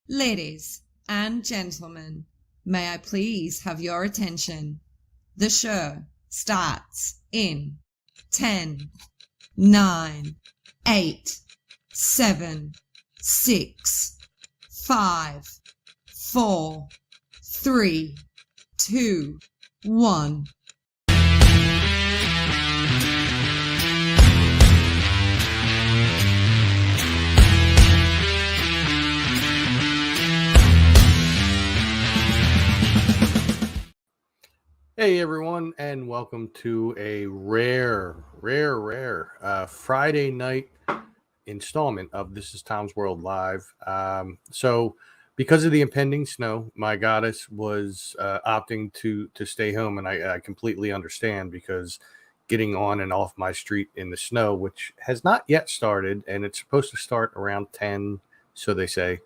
Ladies and gentlemen, may I please have your attention? The show starts in 10, 9, 8, 7, 6, 5, 4, 3, 2, 1. Hey everyone, and welcome to a rare Friday night installment of This Is Tom's World Live. So, because of the impending snow, my goddess was opting to stay home, and I completely understand because getting on and off my street in the snow, which has not yet started, and it's supposed to start around 10, so they say.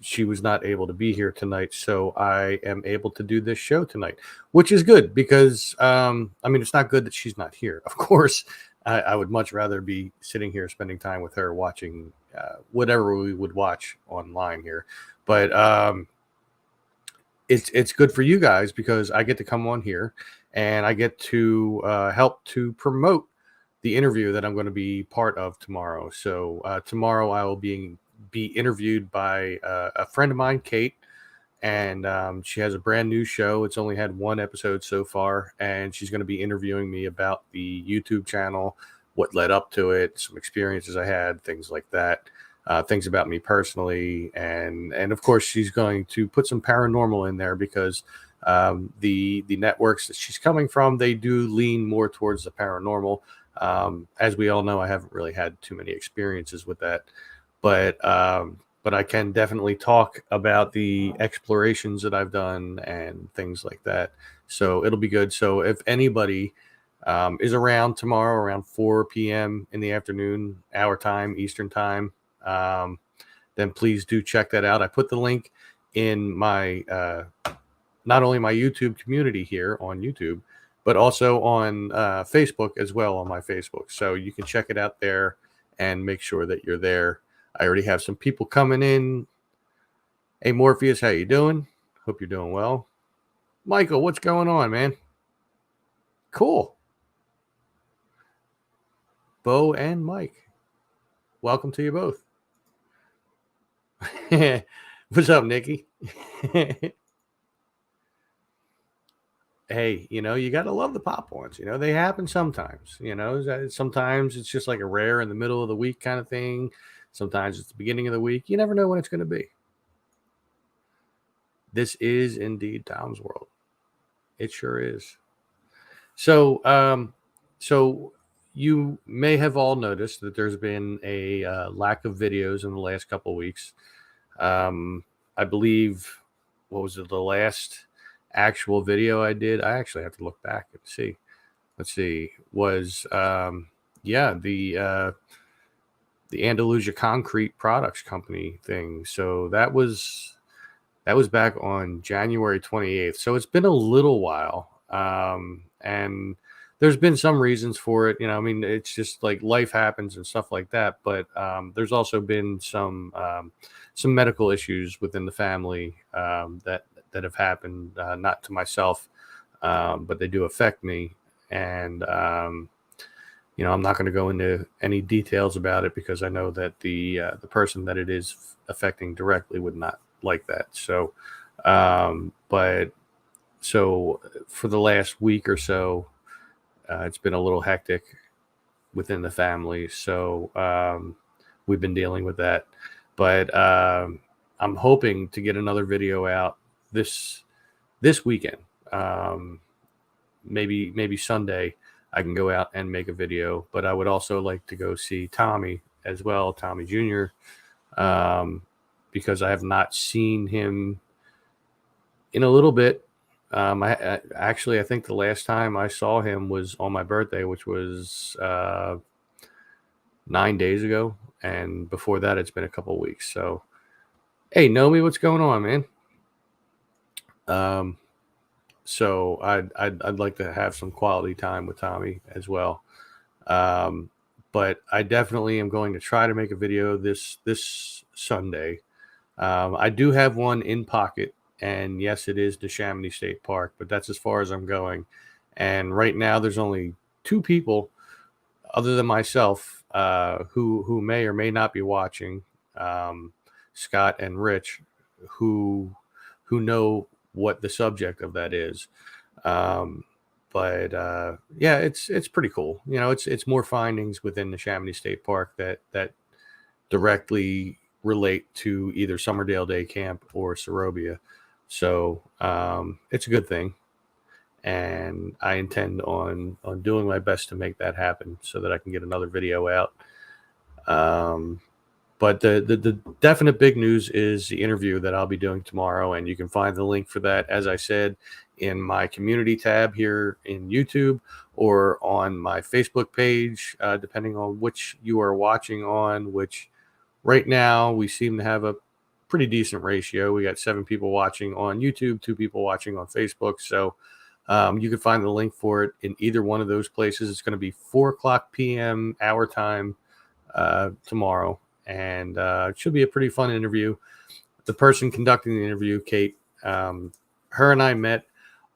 She was not able to be here tonight, so I am able to do this show tonight, which is good because it's not good that she's not here. Of course, I would much rather be sitting here spending time with her watching whatever we would watch online here, but it's good for you guys because I get to come on here and I get to help to promote the interview that I'm going to be part of tomorrow. So tomorrow I will be interviewed by a friend of mine, Kate, and she has a brand new show. It's only had one episode so far, and she's going to be interviewing me about the YouTube channel, what led up to it, some experiences I had, things like that, things about me personally, and of course she's going to put some paranormal in there because the networks that she's coming from, they do lean more towards the paranormal. As we all know, I haven't really had too many experiences with that. But I can definitely talk about the explorations that I've done and things like that. So it'll be good. So if anybody is around tomorrow around 4 p.m. in the afternoon, our time, Eastern time, then please do check that out. I put the link in my not only my YouTube community here on YouTube, but also on Facebook as well on my Facebook. So you can check it out there and make sure that you're there. I already have some people coming in. Hey, Morpheus, how you doing? Hope you're doing well. Michael, what's going on, man? Cool. Bo and Mike, welcome to you both. What's up, Nikki? Hey, you got to love the pop ones. They happen sometimes. Sometimes it's just like a rare in the middle of the week kind of thing. Sometimes it's the beginning of the week. You never know when it's going to be. This is indeed Tom's World. It sure is. So you may have all noticed that there's been a lack of videos in the last couple of weeks. I believe, what was it, the last actual video I did? I actually have to look back and see. Let's see. Was the Andalusia Concrete Products Company thing. So that was back on January 28th. So it's been a little while. And there's been some reasons for it. It's just like life happens and stuff like that. But there's also been some medical issues within the family that have happened, not to myself, but they do affect me. And I'm not going to go into any details about it because I know that the person that it is affecting directly would not like that. So, so for the last week or so, it's been a little hectic within the family. So we've been dealing with that. But I'm hoping to get another video out this weekend. Maybe Sunday. I can go out and make a video, but I would also like to go see Tommy as well, Tommy Jr., because I have not seen him in a little bit. I think the last time I saw him was on my birthday, which was 9 days ago. And before that, it's been a couple of weeks. So, hey, Nomi, what's going on, man? So I'd like to have some quality time with Tommy as well. But I definitely am going to try to make a video this Sunday I do have one in pocket, and yes, it is the Chamonix State Park, but that's as far as I'm going. And right now, there's only 2 people other than myself who may or may not be watching, Scott and Rich, who know what the subject of that is. Um, but yeah, it's pretty cool. You know, it's more findings within the Chamonix State Park that directly relate to either Summerdale Day Camp or Sorobia. So it's a good thing, and I intend on doing my best to make that happen so that I can get another video out. But the definite big news is the interview that I'll be doing tomorrow, and you can find the link for that, as I said, in my community tab here in YouTube or on my Facebook page, depending on which you are watching on, which right now we seem to have a pretty decent ratio. We got 7 people watching on YouTube, 2 people watching on Facebook. So you can find the link for it in either one of those places. It's going to be 4:00 p.m. our time tomorrow, and it should be a pretty fun interview. The person conducting the interview, Kate, her and I met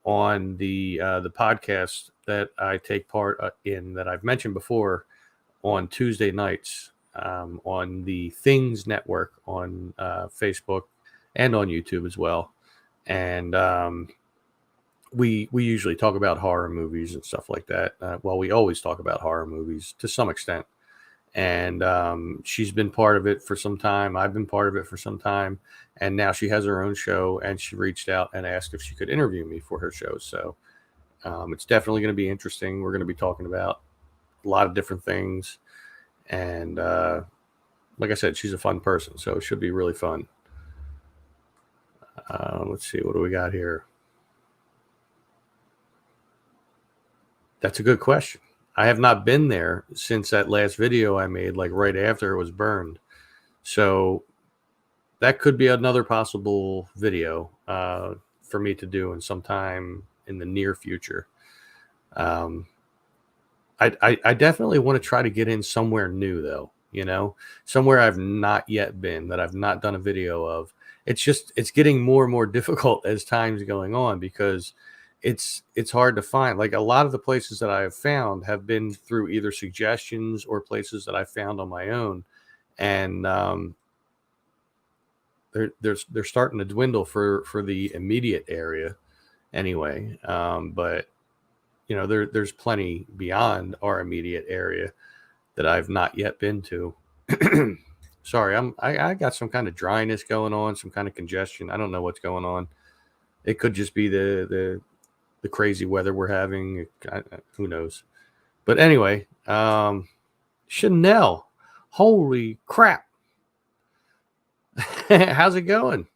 on the podcast that I take part in, that I've mentioned before, on Tuesday nights on the Things Network on Facebook and on YouTube as well. And we usually talk about horror movies and stuff like that. Well, we always talk about horror movies to some extent. And she's been part of it for some time. I've been part of it for some time. And now she has her own show, and she reached out and asked if she could interview me for her show. So it's definitely going to be interesting. We're going to be talking about a lot of different things. And like I said, she's a fun person, so it should be really fun. Let's see, what do we got here? That's a good question. I have not been there since that last video I made, like right after it was burned. So that could be another possible video for me to do in some time in the near future. I definitely want to try to get in somewhere new, though, you know, somewhere I've not yet been, that I've not done a video of. It's getting more and more difficult as time's going on, because it's hard to find. Like, a lot of the places that I have found have been through either suggestions or places that I found on my own. And they're starting to dwindle for the immediate area anyway. But you know, there's plenty beyond our immediate area that I've not yet been to. Sorry, I got some kind of dryness going on, some kind of congestion. I don't know what's going on. It could just be the crazy weather we're having. Who knows? But anyway, Chanel, holy crap. How's it going?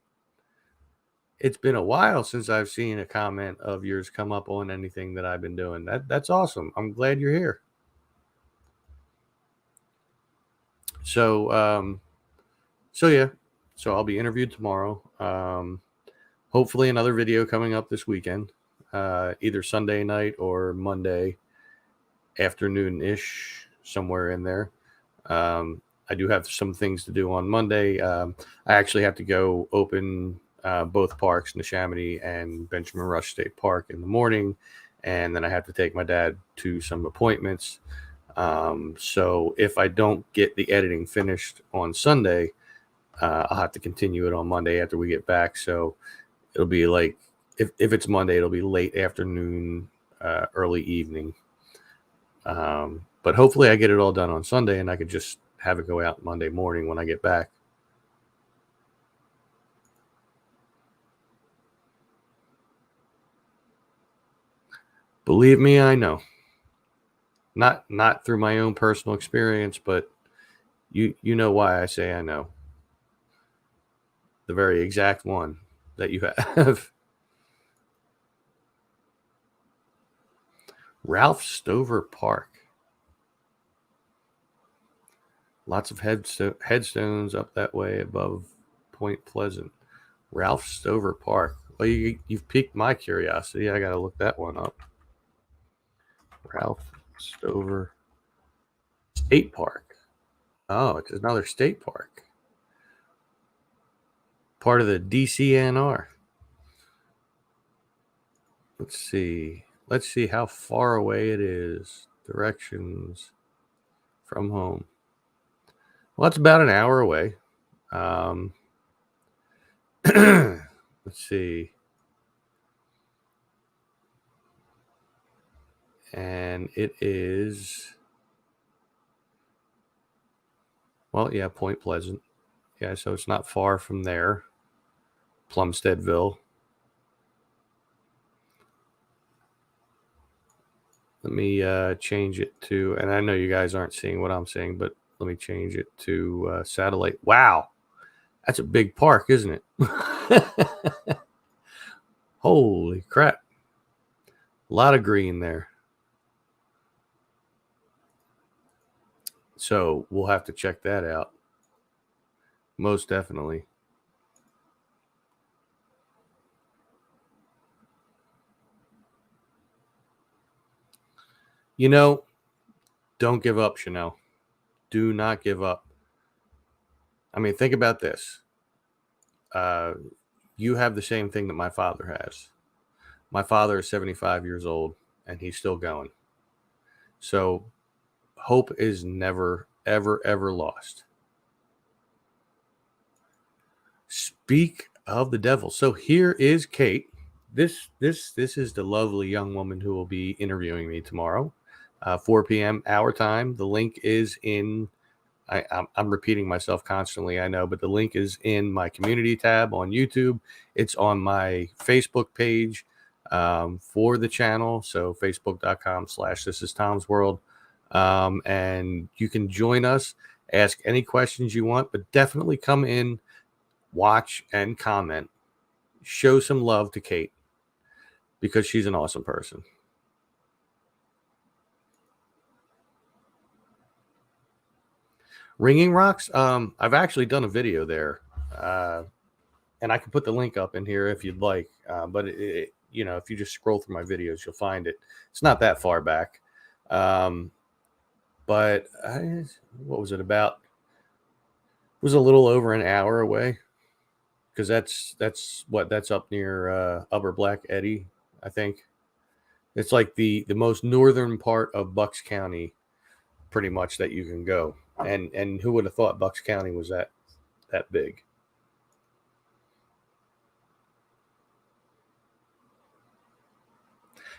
It's been a while since I've seen a comment of yours come up on anything that I've been doing. That's awesome. I'm glad you're here. So yeah. So I'll be interviewed tomorrow. Hopefully another video coming up this weekend, either Sunday night or Monday afternoon-ish, somewhere in there. I do have some things to do on Monday. I actually have to go open both parks, Neshaminy and Benjamin Rush State Park, in the morning, and then I have to take my dad to some appointments. So if I don't get the editing finished on Sunday, I'll have to continue it on Monday after we get back. So it'll be like, if it's Monday, it'll be late afternoon, early evening. But hopefully I get it all done on Sunday, and I could just have it go out Monday morning when I get back. Believe me, I know. Not through my own personal experience, but you know why I say I know. The very exact one that you have. Ralph Stover Park. Lots of headstones up that way above Point Pleasant. Ralph Stover Park. Well, you've piqued my curiosity. I got to look that one up. Ralph Stover State Park. Oh, it's another state park. part of the DCNR. Let's see. Let's see how far away it is. Directions from home. Well, it's about an hour away. Let's see. And it is, well, yeah, Point Pleasant. Yeah, so it's not far from there. Plumsteadville. Let me change it to, and I know you guys aren't seeing what I'm saying, but let me change it to satellite. Wow, that's a big park, isn't it? Holy crap. A lot of green there. So we'll have to check that out. Most definitely. You know, don't give up, Chanel. Do not give up. I mean, think about this. You have the same thing that my father has. My father is 75 years old and he's still going. So hope is never, ever, ever lost. Speak of the devil. So here is Kate. This is the lovely young woman who will be interviewing me tomorrow, 4 p.m. our time. The link is in. I'm repeating myself constantly, I know, but the link is in my community tab on YouTube. It's on my Facebook page for the channel. So facebook.com/This Is Tom's World. And you can join us, ask any questions you want, but definitely come in, watch, and comment. Show some love to Kate because she's an awesome person. Ringing Rocks. I've actually done a video there, and I can put the link up in here if you'd like. But you know, if you just scroll through my videos, you'll find it. It's not that far back, but what was it about? It was a little over an hour away, because that's up near Upper Black Eddy, I think. It's like the most northern part of Bucks County, pretty much, that you can go. And who would have thought Bucks County was that big?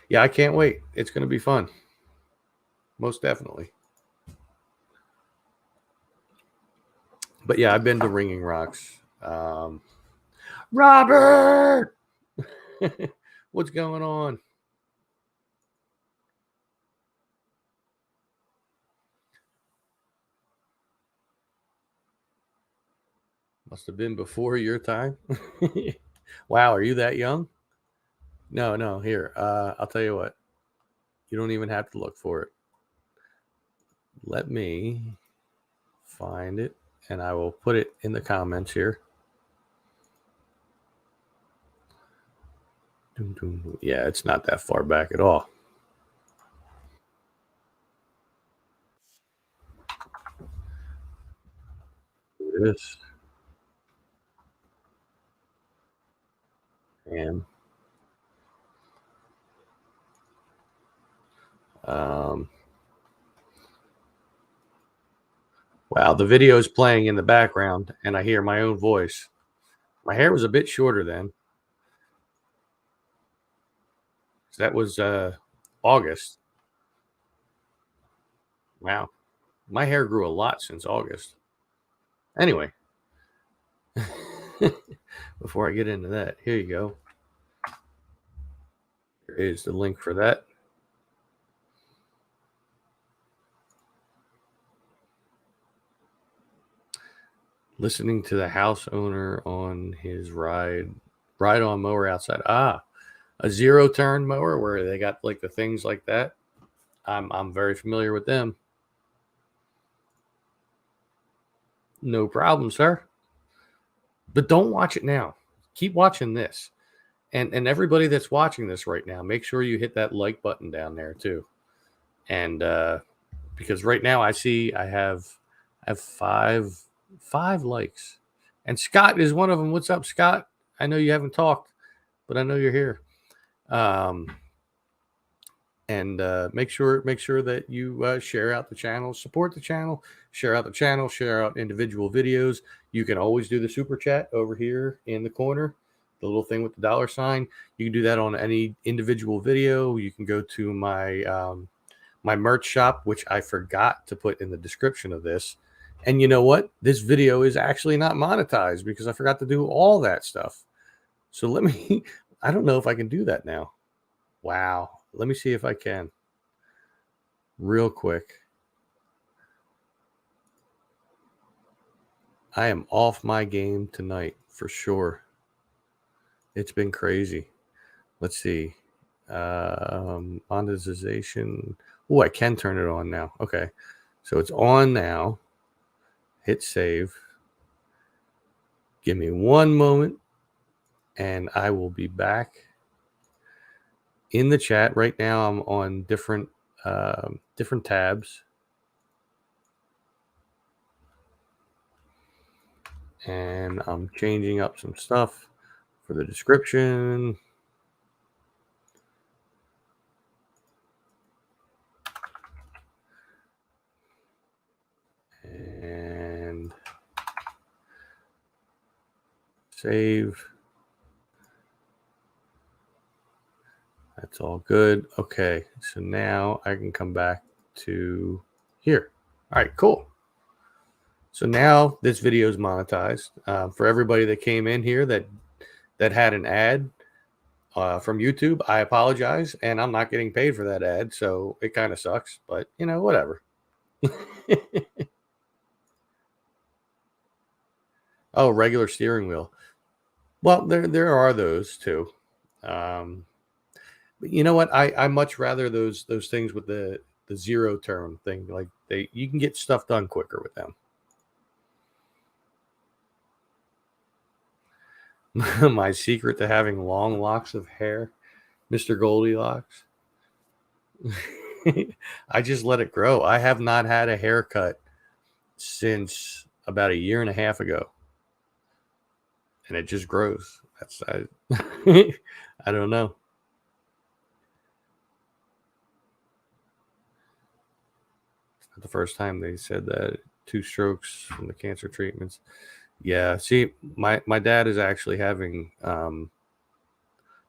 Yeah, I can't wait. It's going to be fun. Most definitely. But yeah, I've been to Ringing Rocks. Robert! What's going on? Must have been before your time. Wow, are you that young? No, here. I'll tell you what. You don't even have to look for it. Let me find it, and I will put it in the comments here. Yeah, it's not that far back at all. It is. And wow, the video is playing in the background, and I hear my own voice. My hair was a bit shorter then. That was August. Wow, my hair grew a lot since August. Anyway, before I get into that, here you go. Here is the link for that. Listening to the house owner on his ride-on mower outside. A zero turn mower where they got like the things like that. I'm very familiar with them. No problem, sir. But don't watch it now. Keep watching this. And everybody that's watching this right now, make sure you hit that like button down there too. And because right now I see I have five likes. And Scott is one of them. What's up, Scott? I know you haven't talked, but I know you're here. And make sure that you share out the channel, support the channel, share out the channel, share out individual videos. You can always do the super chat over here in the corner, the little thing with the $sign. You can do that on any individual video. You can go to my my merch shop, which I forgot to put in the description of this. And you know what? This video is actually not monetized because I forgot to do all that stuff. So let me, I don't know if I can do that now. Wow. Let me see if I can. Real quick. I am off my game tonight for sure. It's been crazy. Let's see. Monetization. Oh, I can turn it on now. Okay. So it's on now. Hit save. Give me one moment and I will be back in the chat. Right now I'm on different tabs. And I'm changing up some stuff for the description. And save. That's all good. Okay, so now I can come back to here. All right, cool. So now this video is monetized. For everybody that came in here that had an ad from YouTube, I apologize, and I'm not getting paid for that ad, so it kind of sucks, but you know, whatever. Oh, regular steering wheel. Well, there are those too. But you know what? I much rather those things with the zero turn thing. Like you can get stuff done quicker with them. My secret to having long locks of hair, Mr. Goldilocks. I just let it grow. I have not had a haircut since about a year and a half ago. And it just grows. I don't know. It's not the first time they said that. 2 strokes from the cancer treatments. Yeah, see, my dad is actually having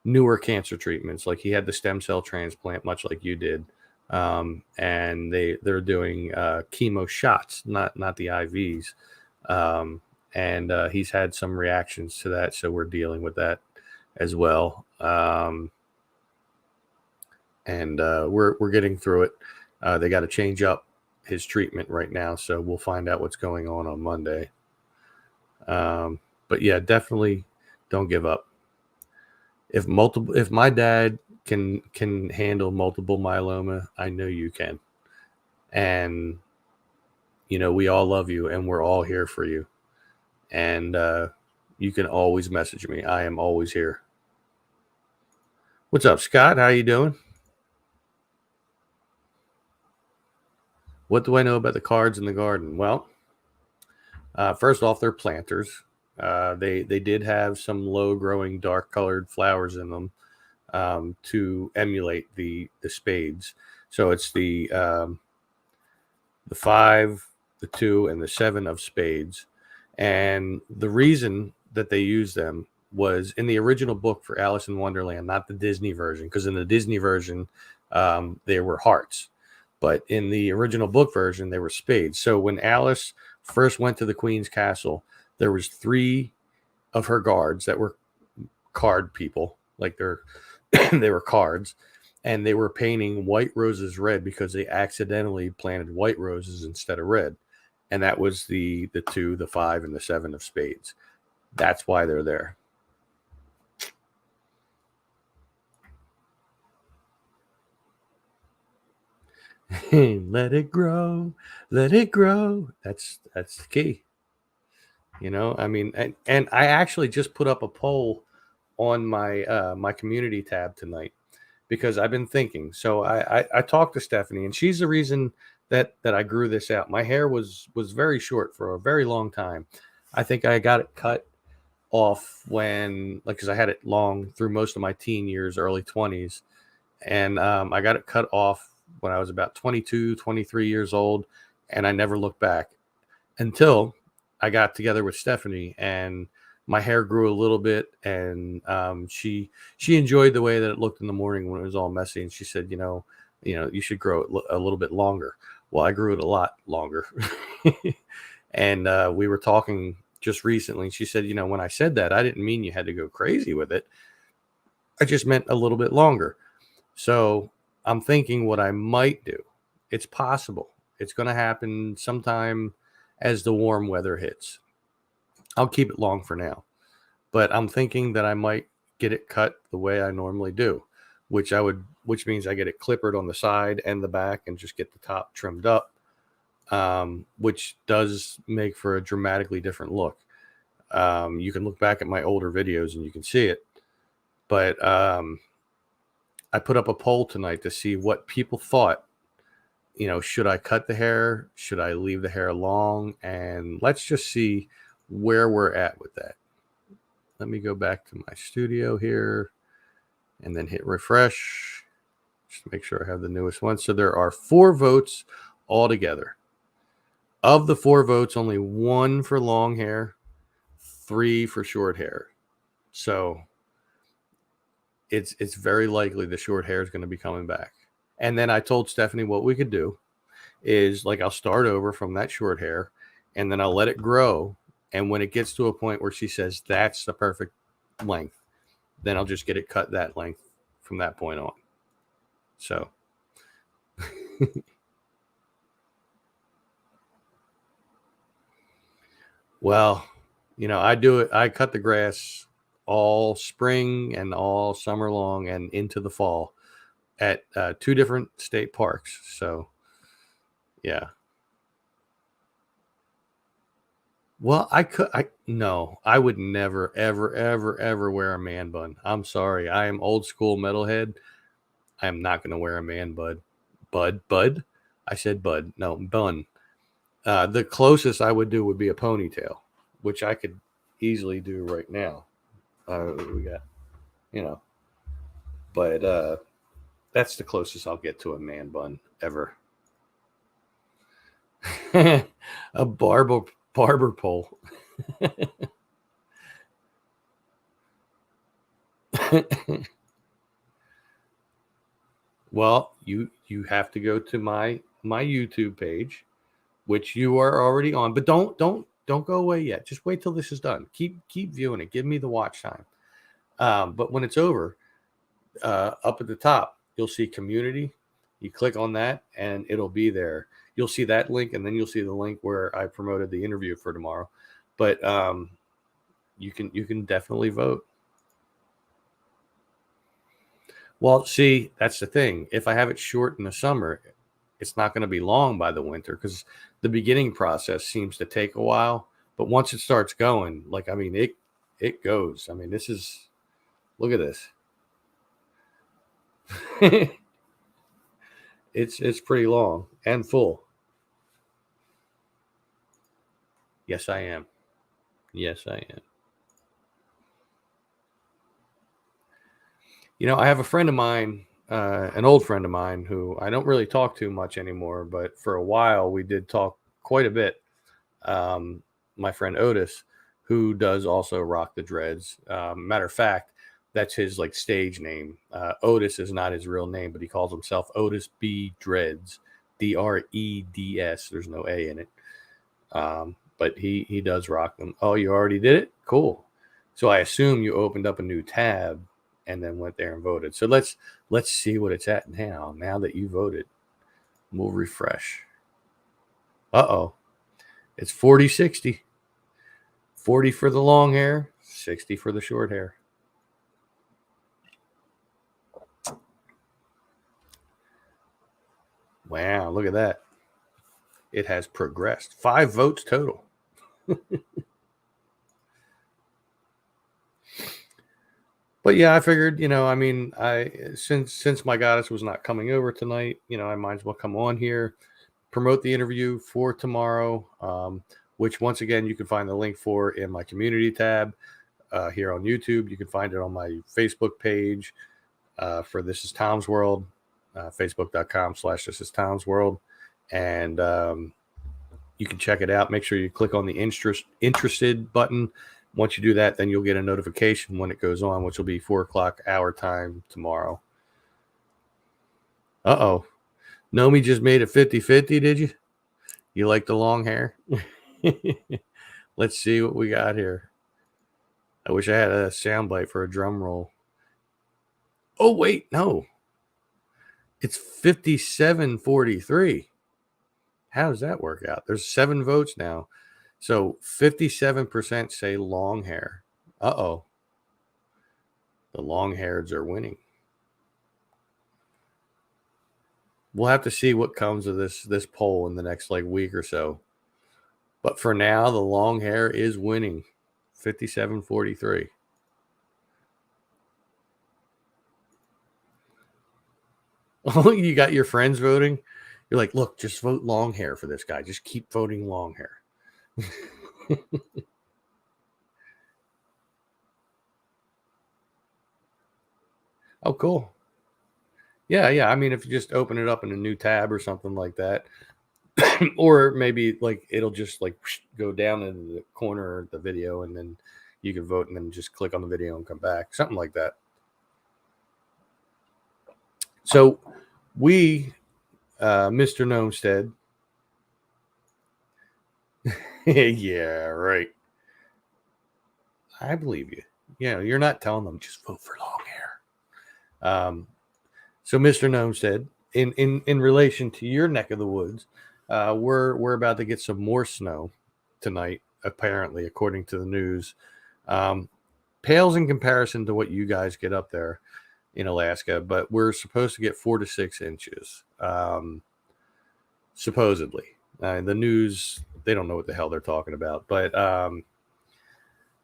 newer cancer treatments. Like he had the stem cell transplant, much like you did, and they're doing chemo shots, not the IVs, and he's had some reactions to that, so we're dealing with that as well, and we're getting through it. They got to change up his treatment right now, so we'll find out what's going on Monday. But yeah, definitely don't give up. If my dad can handle multiple myeloma, I know you can. And you know, we all love you and we're all here for you. And you can always message me. I am always here. What's up, Scott? How you doing? What do I know about the cards in the garden? Well, first off, they're planters. They did have some low-growing, dark-colored flowers in them to emulate the spades. So it's the 5, the 2, and the 7 of spades. And the reason that they use them was in the original book for Alice in Wonderland, not the Disney version, because in the Disney version, there were hearts. But in the original book version, they were spades. So when Alice first went to the Queen's castle, there was 3 of her guards that were card people, like they were cards, and they were painting white roses red because they accidentally planted white roses instead of red. And that was the 2, the 5, and the 7 of spades. That's why they're there. Let it grow, let it grow. That's the key. You know, I mean, and I actually just put up a poll on my my community tab tonight because I've been thinking. So I talked to Stephanie, and she's the reason that I grew this out. My hair was very short for a very long time. I think I got it cut off when, like, because I had it long through most of my teen years, early 20s. And I got it cut off when I was about 22, 23 years old. And I never looked back until I got together with Stephanie, and my hair grew a little bit. And she enjoyed the way that it looked in the morning when it was all messy. And she said, you should grow it a little bit longer. Well, I grew it a lot longer. And we were talking just recently. She said, when I said that, I didn't mean you had to go crazy with it. I just meant a little bit longer. So I'm thinking what I might do. It's possible. It's going to happen sometime as the warm weather hits. I'll keep it long for now. But I'm thinking that I might get it cut the way I normally do, which means I get it clippered on the side and the back and just get the top trimmed up. Which does make for a dramatically different look. You can look back at my older videos and you can see it. But I put up a poll tonight to see what people thought. Should I cut the hair? Should I leave the hair long? And let's just see where we're at with that. Let me go back to my studio here and then hit refresh. Just make sure I have the newest one. So there are 4 votes altogether. Of the 4 votes, only 1 for long hair, 3 for short hair. So it's very likely the short hair is going to be coming back. And then I told Stephanie what we could do is, like, I'll start over from that short hair and then I'll let it grow. And when it gets to a point where she says that's the perfect length, then I'll just get it cut that length from that point on. So well, I do it. I cut the grass all spring and all summer long and into the fall at 2 different state parks. So, yeah. Well, I would never, ever, ever, ever wear a man bun. I'm sorry. I am old school metalhead. I am not going to wear a man bud. Bud? I said bud. No, bun. The closest I would do would be a ponytail, which I could easily do right now. We got, but that's the closest I'll get to a man bun ever. A barber pole. Well, you have to go to my YouTube page, which you are already on, but don't go away yet. Just wait till this is done. Keep viewing it. Give me the watch time. But when it's over, up at the top, you'll see community. You click on that and it'll be there. You'll see that link, and then you'll see the link where I promoted the interview for tomorrow. But you can definitely vote. Well, see, that's the thing. If I have it short in the summer, it's not going to be long by the winter, because the beginning process seems to take a while. But once it starts going, it goes. I mean, look at this. It's pretty long and full. Yes, I am. Yes, I am. I have a friend of mine, an old friend of mine, who I don't really talk to much anymore, but for a while we did talk quite a bit. My friend Otis, who does also rock the dreads. Matter of fact, that's his stage name. Otis is not his real name, but he calls himself Otis B. Dreads, Dreds. There's no A in it. But he does rock them. Oh, you already did it? Cool. So I assume you opened up a new tab and then went there and voted. So let's see what it's at now. Now that you voted, we'll refresh. Uh-oh. It's 40-60. 40 for the long hair, 60 for the short hair. Wow, look at that. It has progressed. 5 votes total. But yeah, I figured, since my goddess was not coming over tonight, I might as well come on here, promote the interview for tomorrow. which once again, you can find the link for in my community tab here on YouTube. You can find it on my Facebook page for This Is Tom's World, facebook.com/This Is Tom's World. And you can check it out. Make sure you click on the interested button. Once you do that, then you'll get a notification when it goes on, which will be 4 o'clock our time tomorrow. Uh-oh. Nomi just made it 50-50, did you? You like the long hair? Let's see what we got here. I wish I had a soundbite for a drum roll. Oh, wait, no. It's 57-43. How does that work out? There's 7 votes now. So 57% say long hair. Uh-oh. The long-haireds are winning. We'll have to see what comes of this poll in the next week or so. But for now, the long hair is winning. 57-43. Oh, you got your friends voting? You're like, look, just vote long hair for this guy. Just keep voting long hair. Oh, cool. Yeah. I mean, if you just open it up in a new tab or something like that, or maybe it'll just go down in the corner of the video, and then you can vote and then just click on the video and come back. Something like that. So we, Mr. Gnomestead. Yeah, right. I believe you. You're not telling them just vote for long hair. So Mr. Gnomestead, in relation to your neck of the woods, we're about to get some more snow tonight, apparently, according to the news. Pales in comparison to what you guys get up there in Alaska, but we're supposed to get 4 to 6 inches, supposedly. The news, they don't know what the hell they're talking about, but I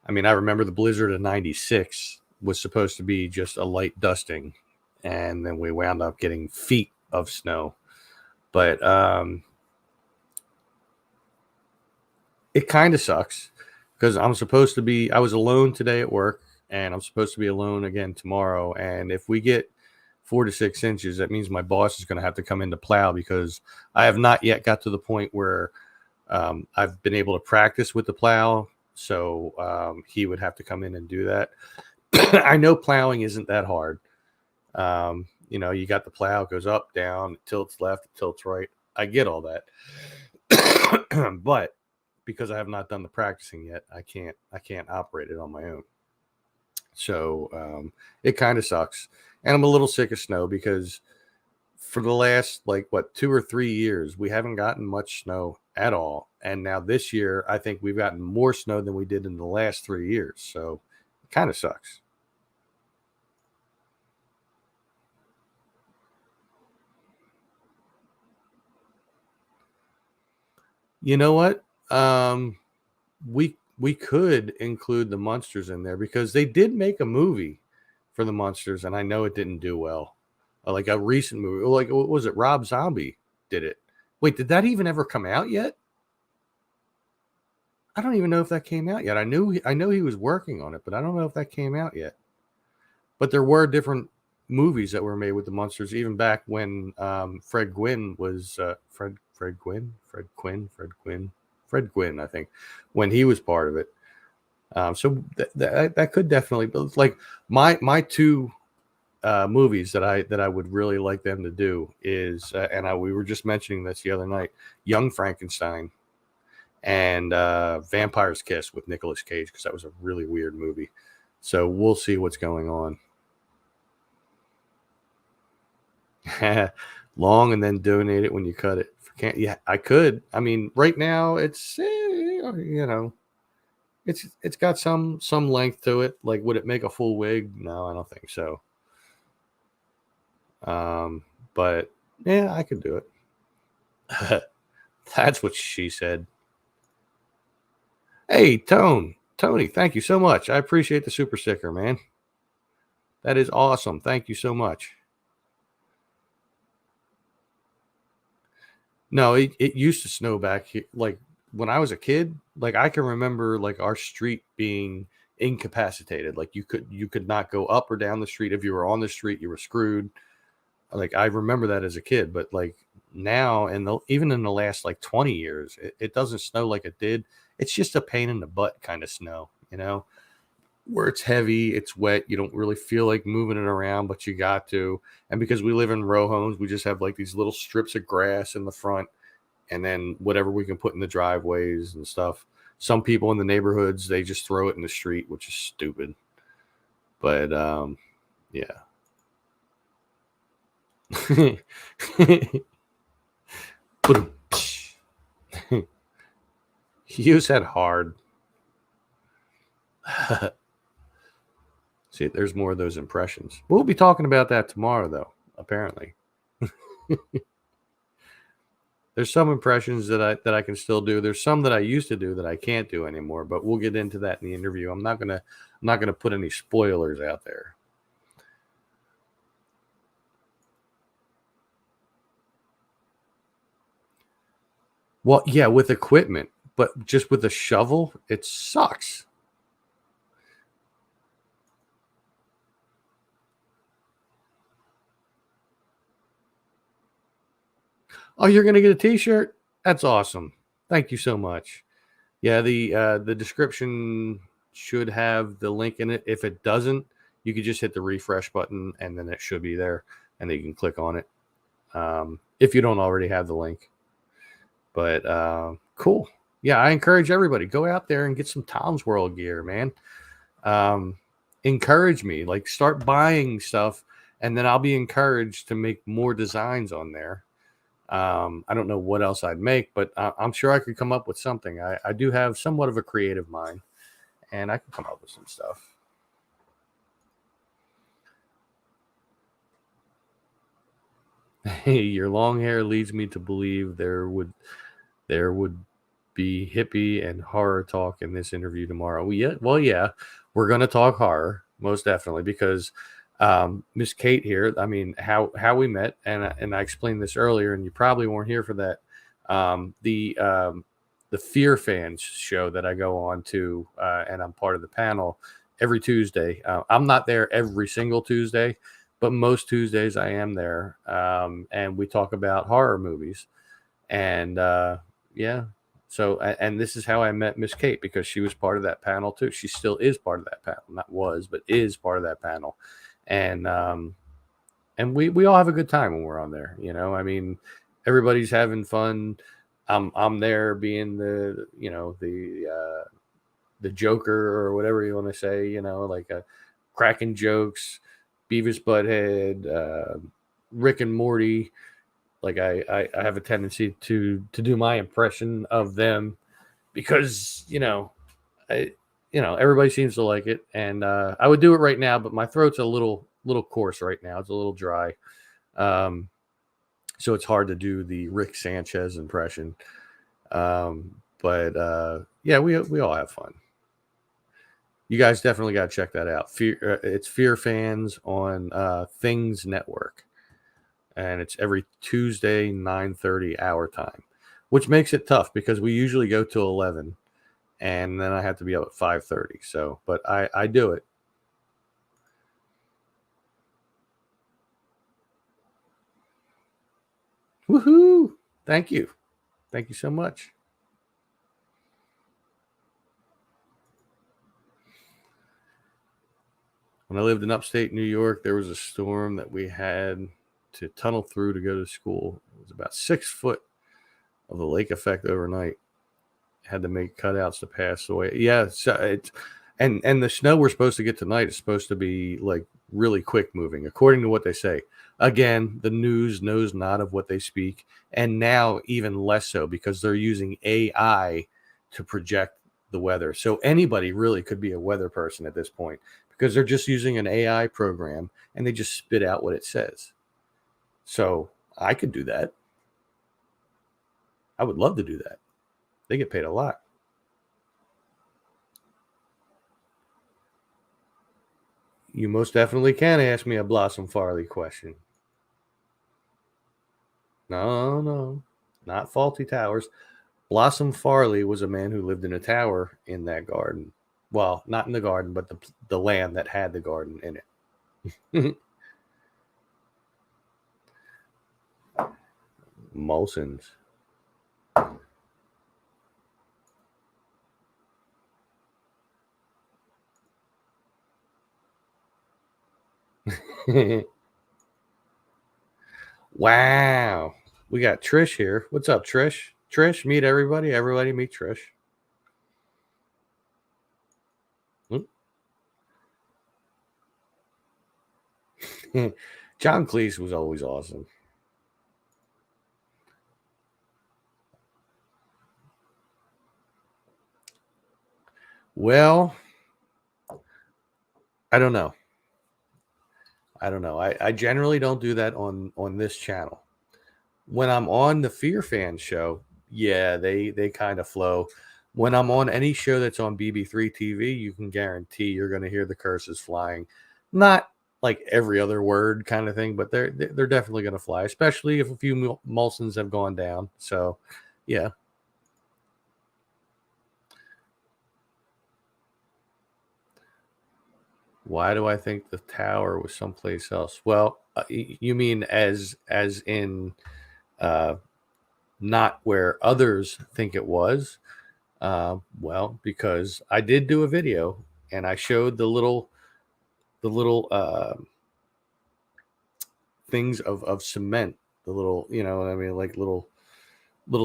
mean, I remember the blizzard of 96 was supposed to be just a light dusting, and then we wound up getting feet of snow. But it kind of sucks because I was alone today at work, and I'm supposed to be alone again tomorrow. And if we get 4 to 6 inches, that means my boss is going to have to come in to plow, because I have not yet got to the point where I've been able to practice with the plow. So he would have to come in and do that. I know plowing isn't that hard. You got the plow, it goes up, down, it tilts left, it tilts right. I get all that. But because I have not done the practicing yet, I can't operate it on my own. So it kind of sucks. And I'm a little sick of snow because for the last 2 or 3 years, we haven't gotten much snow at all. And now this year, I think we've gotten more snow than we did in the last 3 years. So it kind of sucks. You know what? We could include the Munsters in there because they did make a movie for the Munsters, and I know it didn't do well. Like a recent movie, what was it? Rob Zombie did it. Wait, did that even ever come out yet? I don't even know if that came out yet. I know he was working on it, but I don't know if that came out yet. But there were different movies that were made with the Munsters, even back when Fred Gwynne was Fred Gwynne, I think, when he was part of it. So that could definitely be my 2 movies that I would really like them to do is, we were just mentioning this the other night, Young Frankenstein and Vampire's Kiss with Nicolas Cage, because that was a really weird movie. So we'll see what's going on. Long and then donate it when you cut it. Yeah, I could. I mean, right now it's it's got some length to it. Would it make a full wig? No, I don't think so. But yeah, I could do it. That's what she said. Hey, Tony, thank you so much. I appreciate the super sticker, man. That is awesome. Thank you so much. No, it used to snow back here, when I was a kid, like I can remember like our street being incapacitated. Like you could not go up or down the street. If you were on the street, you were screwed. Like I remember that as a kid, but like now and even in the last like 20 years, it doesn't snow like it did. It's just a pain in the butt kind of snow, where it's heavy, it's wet, you don't really feel like moving it around, but you got to. And because we live in row homes, we just have like these little strips of grass in the front and then whatever we can put in the driveways and stuff. Some people in the neighborhoods, they just throw it in the street, which is stupid. But yeah. You said hard. See, there's more of those impressions. We'll be talking about that tomorrow, though, apparently. There's some impressions that I can still do. There's some that I used to do that I can't do anymore, but we'll get into that in the interview. I'm not gonna put any spoilers out there. Well, yeah, with equipment, but just with a shovel, it sucks. Oh, you're gonna get a T-shirt? That's awesome. Thank you so much. Yeah, the description should have the link in it. If it doesn't, you could just hit the refresh button and then it should be there, and then you can click on it. If you don't already have the link. But cool. Yeah, I encourage everybody, go out there and get some Tom's World gear, man. Encourage me, like start buying stuff, and then I'll be encouraged to make more designs on there. I don't know what else I'd make, but I'm sure I could come up with something. I do have somewhat of a creative mind, and I can come up with some stuff. Hey, your long hair leads me to believe there would be hippie and horror talk in this interview tomorrow. Yeah, we're going to talk horror most definitely because Miss Kate here. I mean, how we met, and I explained this earlier, and you probably weren't here for that. The Fear Fans show that I go on to, and I'm part of the panel every Tuesday. I'm not there every single Tuesday, but most Tuesdays I am there, and we talk about horror movies, and yeah. So, and this is how I met Miss Kate because she was part of that panel too. She still is part of that panel, not was, but is part of that panel, and we all have a good time when we're on there. I mean, everybody's having fun. I'm there being the Joker or whatever you want to say. Like cracking jokes, Beavis Butthead, Rick and Morty. Like I have a tendency to do my impression of them because everybody seems to like it, and I would do it right now, but my throat's a little coarse right now. It's a little dry, so it's hard to do the Rick Sanchez impression. But yeah, we all have fun. You guys definitely got to check that out. It's Fear Fans on Things Network. And it's every Tuesday, 9:30 our time, which makes it tough because we usually go till 11, and then I have to be up at 5:30. So, but I do it. Woohoo! Thank you so much. When I lived in upstate New York, there was a storm that we had to tunnel through to go to school. It was about 6 foot of the lake effect overnight. Had to make cutouts to pass away. Yeah, so and the snow we're supposed to get tonight is supposed to be like really quick moving, according to what they say. Again, the news knows not of what they speak, and now even less so because they're using AI to project the weather. So anybody really could be a weather person at this point because they're just using an AI program and they just spit out what it says. So I could do that. I would love to do that. They get paid a lot. You most definitely can ask me a Blossom Farley question. No, not Faulty Towers. Blossom Farley was a man who lived in a tower in that garden. Well, not in the garden, but the land that had the garden in it. Molson's. Wow. We got Trish here. What's up, Trish? Trish, meet everybody. Everybody meet Trish. John Cleese was always awesome. Well, I don't know. I generally don't do that on this channel. When I'm on the Fear Fan show, yeah, they kind of flow. When I'm on any show that's on BB3 TV, you can guarantee you're going to hear the curses flying. Not like every other word kind of thing, but they're definitely going to fly, especially if a few Molsons have gone down. So, yeah. Why do I think the tower was someplace else? Well, you mean as in not where others think it was? Well, because I did do a video and I showed the little things of cement, the little, you know what I mean, like little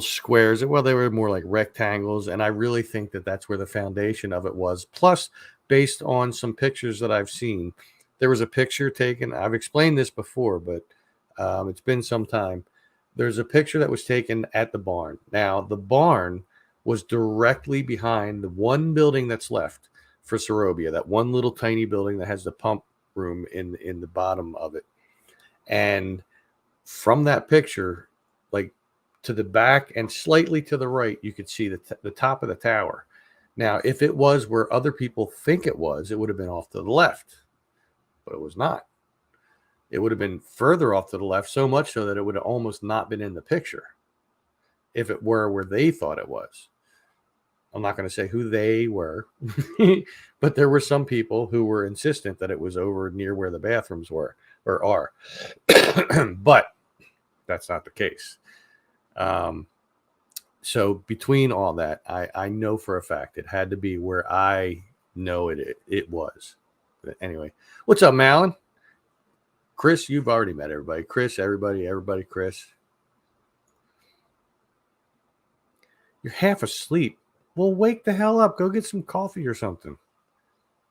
squares. Well, they were more like rectangles, and I really think that that's where the foundation of it was. Plus, based on some pictures that I've seen, there was a picture taken. I've explained this before, but it's been some time. There's a picture that was taken at the barn. Now, the barn was directly behind the one building that's left for Sorobia, that one little tiny building that has the pump room in the bottom of it. And from that picture, like to the back and slightly to the right, you could see the top of the tower. Now, if it was where other people think it would have been off to the left, but it was not. It would have been further off to the left, so much so that it would have almost not been in the picture if it were where they thought it was. I'm not going to say who they were, but there were some people who were insistent that it was over near where the bathrooms were or are. But that's not the case. So between all that, I know for a fact it had to be where I know it was. But anyway, what's up, Malin? Chris, you've already met everybody. Chris, everybody, Chris. You're half asleep. Well, wake the hell up. Go get some coffee or something.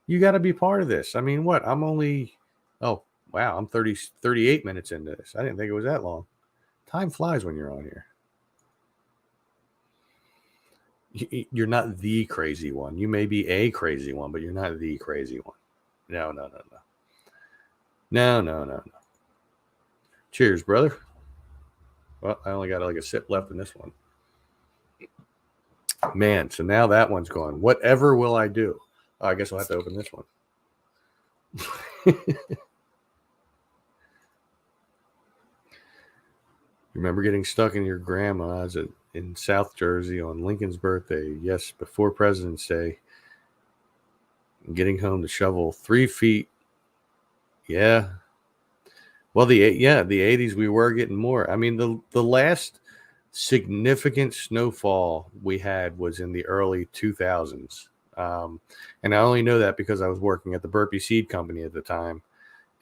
You got to be part of this. I mean, what? I'm only, oh, wow, I'm 38 minutes into this. I didn't think it was that long. Time flies when you're on here. You're not the crazy one. You may be a crazy one, but you're not the crazy one. No. No. Cheers, brother. Well, I only got like a sip left in this one. Man, so now that one's gone. Whatever will I do? Oh, I guess I'll have to open this one. Remember getting stuck in your grandma's in South Jersey on Lincoln's birthday? Yes, before President's Day. Getting home to shovel 3 feet. Yeah. Well, the 80s we were getting more. I mean, the last significant snowfall we had was in the early 2000s. And I only know that because I was working at the Burpee Seed Company at the time.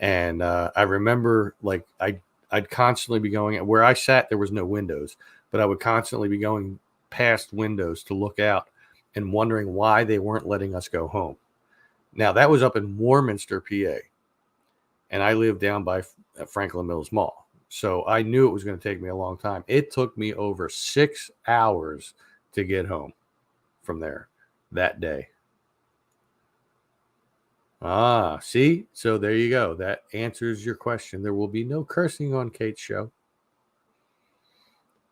And I remember like I'd constantly be going where I sat. There was no windows, but I would constantly be going past windows to look out and wondering why they weren't letting us go home. Now that was up in Warminster, PA. And I lived down by Franklin Mills Mall. So I knew it was going to take me a long time. It took me over 6 hours to get home from there that day. Ah, see? So there you go. That answers your question. There will be no cursing on Kate's show.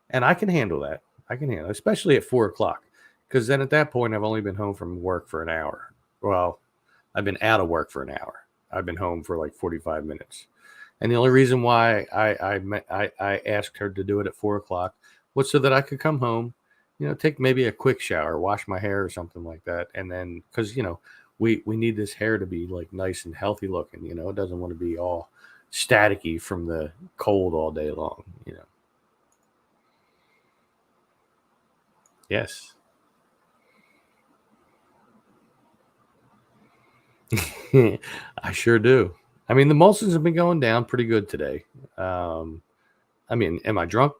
And I can handle that. I can handle it, especially at 4 o'clock. Because then at that point, I've only been home from work for an hour. Well, I've been out of work for an hour. I've been home for like 45 minutes. And the only reason why I asked her to do it at 4 o'clock was so that I could come home take maybe a quick shower, wash my hair or something like that, and then because we need this hair to be like nice and healthy looking. It doesn't want to be all staticky from the cold all day long. Yes. I sure do. I mean, the Molsons have been going down pretty good today. I mean, am I drunk?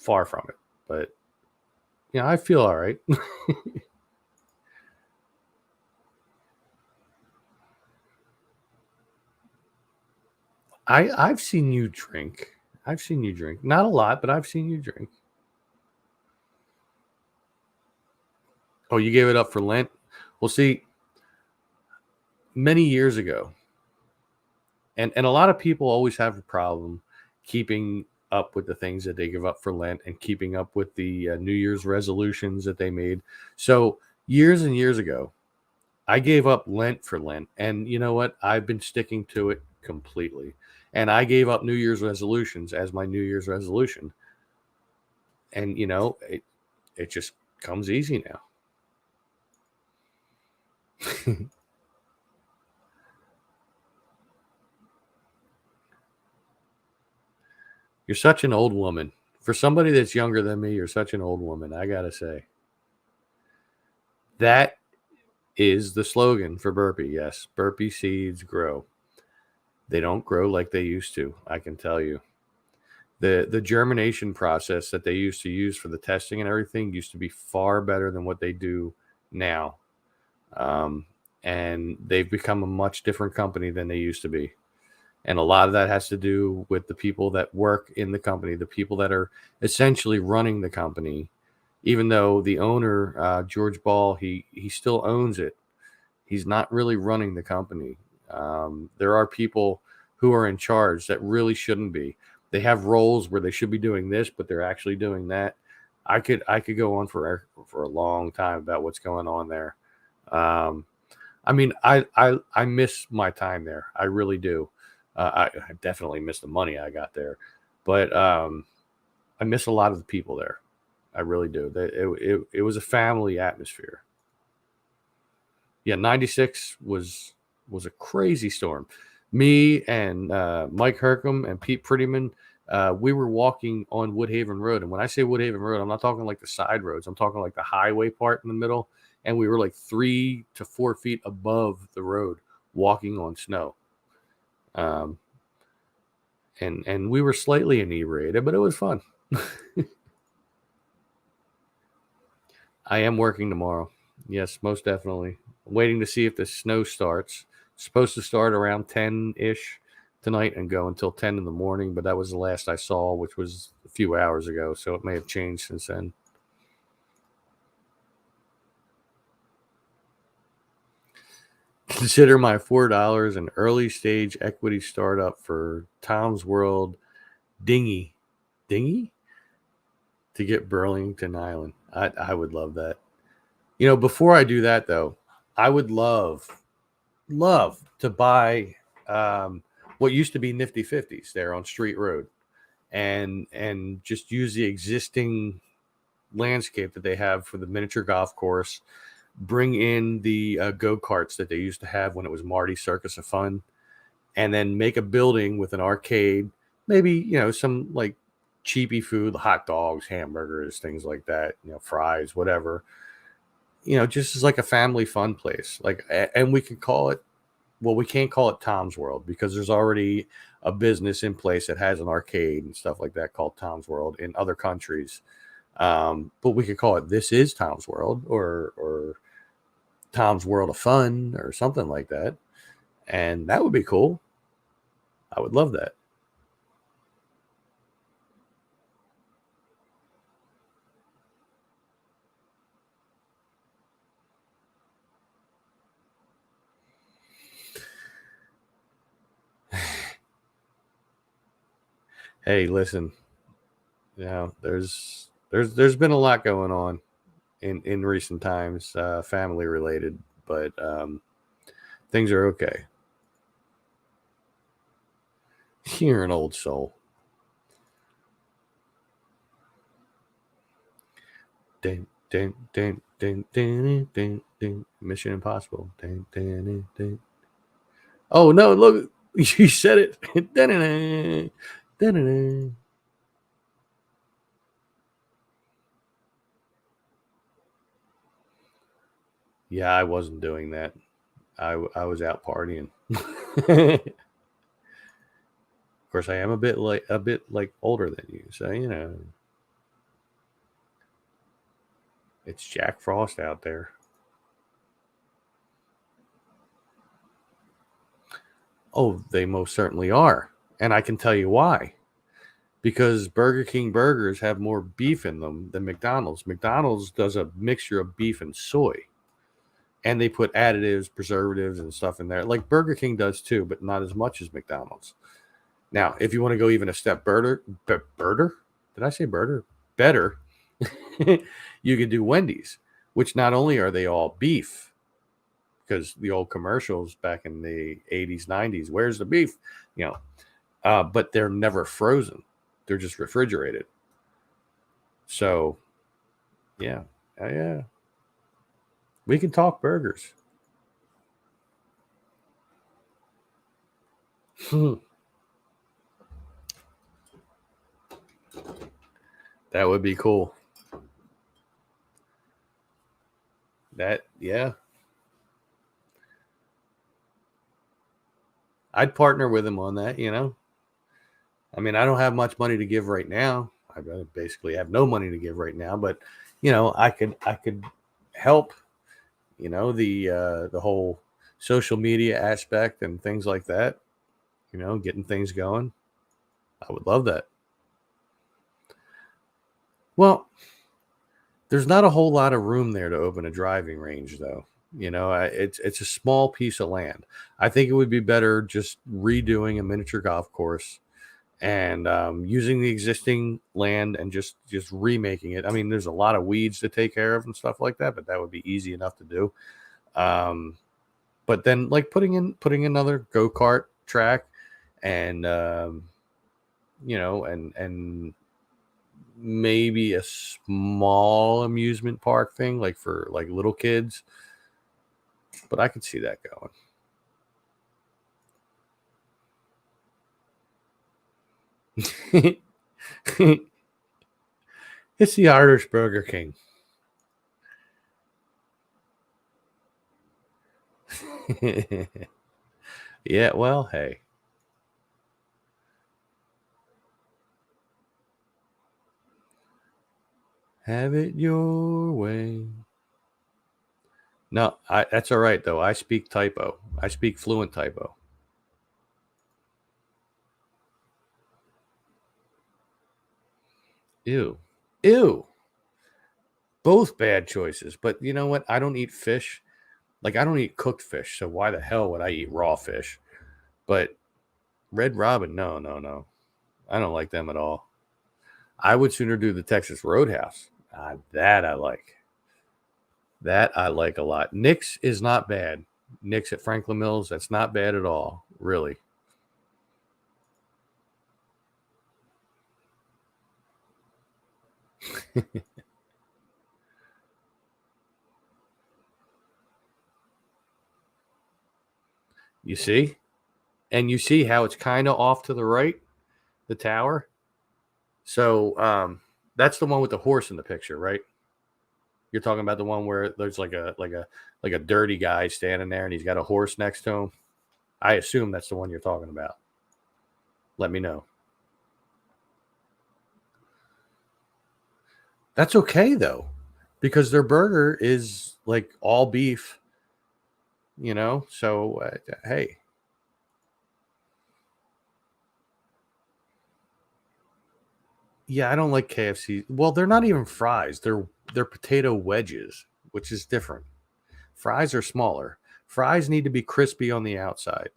Far from it, but I feel all right. I've seen you drink. I've seen you drink. Not a lot, but I've seen you drink. Oh, you gave it up for Lent? Well, see, many years ago, and a lot of people always have a problem keeping up with the things that they give up for Lent and keeping up with the New Year's resolutions that they made. So years and years ago, I gave up Lent for Lent, and you know what? I've been sticking to it completely. And I gave up New Year's resolutions as my New Year's resolution, and it just comes easy now. You're such an old woman. For somebody that's younger than me, you're such an old woman. I gotta say, that is the slogan for Burpee. Yes, Burpee seeds grow. They don't grow like they used to. I can tell you. The germination process that they used to use for the testing and everything used to be far better than what they do now. Um, and they've become a much different company than they used to be. And a lot of that has to do with the people that work in the company, the people that are essentially running the company. Even though the owner, George Ball, he still owns it. He's not really running the company. There are people who are in charge that really shouldn't be. They have roles where they should be doing this, but they're actually doing that. I could go on for a long time about what's going on there. Um, I mean, I miss my time there. I really do. I definitely miss the money I got there, but I miss a lot of the people there. I really do. It was a family atmosphere. Yeah, 96 was a crazy storm. Me and Mike Hercom and Pete Prettyman, we were walking on Woodhaven Road. And when I say Woodhaven Road, I'm not talking like the side roads. I'm talking like the highway part in the middle. And we were like 3 to 4 feet above the road walking on snow. Um, and we were slightly inebriated, but it was fun. I am working tomorrow. Yes, most definitely. Waiting to see if the snow starts. It's supposed to start around 10-ish tonight and go until 10 in the morning, but that was the last I saw, which was a few hours ago, so it may have changed since then. Consider my $4 an early stage equity startup for Tom's World dinghy to get Burlington Island. I would love that. Before I do that though, I would love to buy what used to be Nifty 50s there on Street Road, and just use the existing landscape that they have for the miniature golf course. Bring in the go-karts that they used to have when it was Marty Circus of Fun, and then make a building with an arcade, maybe some like cheapy food, hot dogs, hamburgers, things like that, fries, whatever, just as like a family fun place. Like, and we can call it, well, we can't call it Tom's World because there's already a business in place that has an arcade and stuff like that called Tom's World in other countries. But we could call it This Is Tom's World, or Tom's World of Fun, or something like that. And that would be cool. I would love that. Hey, listen, there's been a lot going on in recent times, family related, but things are okay. You're an old soul. Dun, dun, dun, dun, dun, dun, dun. Mission Impossible. Dun, dun, dun, dun. Oh no! Look, you said it. Dun, dun, dun, dun, dun, dun. Yeah, I wasn't doing that. I was out partying. Of course, I am a bit like older than you, so you know it's Jack Frost out there. Oh, they most certainly are, and I can tell you why. Because Burger King burgers have more beef in them than McDonald's. McDonald's does a mixture of beef and soy, and they put additives, preservatives, and stuff in there. Like Burger King does too, but not as much as McDonald's. Now, if you want to go even a step birder, did I say birder? Better, you could do Wendy's, which not only are they all beef, because the old commercials back in the 80s, 90s, where's the beef? You know, but they're never frozen. They're just refrigerated. So, yeah, yeah, we can talk burgers. That would be cool. That, yeah, I'd partner with him on that. You know, I mean, I don't have much money to give right now. I basically have no money to give right now, but you know, I could help. You know, the whole social media aspect and things like that. You know, getting things going. I would love that. Well, there's not a whole lot of room there to open a driving range, though. You know, it's a small piece of land. I think it would be better just redoing a miniature golf course and using the existing land and just remaking it. I mean, there's a lot of weeds to take care of and stuff like that, but that would be easy enough to do. Um, but then, like putting another go kart track, and you know, and maybe a small amusement park thing, like for like little kids. But I could see that going. It's the Irish Burger King. Yeah, well, hey. Have it your way. No, that's all right, though. I speak typo. I speak fluent typo. Ew. Ew. Both bad choices. But you know what? I don't eat fish. Like, I don't eat cooked fish. So why the hell would I eat raw fish? But Red Robin, no, no, no. I don't like them at all. I would sooner do the Texas Roadhouse. That I like. That I like a lot. Nick's is not bad. Nick's at Franklin Mills, that's not bad at all, really. You see? And you see how it's kind of off to the right, the tower? So that's the one with the horse in the picture, right? You're talking about the one where there's like a dirty guy standing there and he's got a horse next to him. I assume that's the one you're talking about. Let me know. That's okay though, because their burger is like all beef, you know. So hey, yeah, I don't like KFC. Well, they're not even fries. They're potato wedges, which is different. Fries are smaller. Fries need to be crispy on the outside.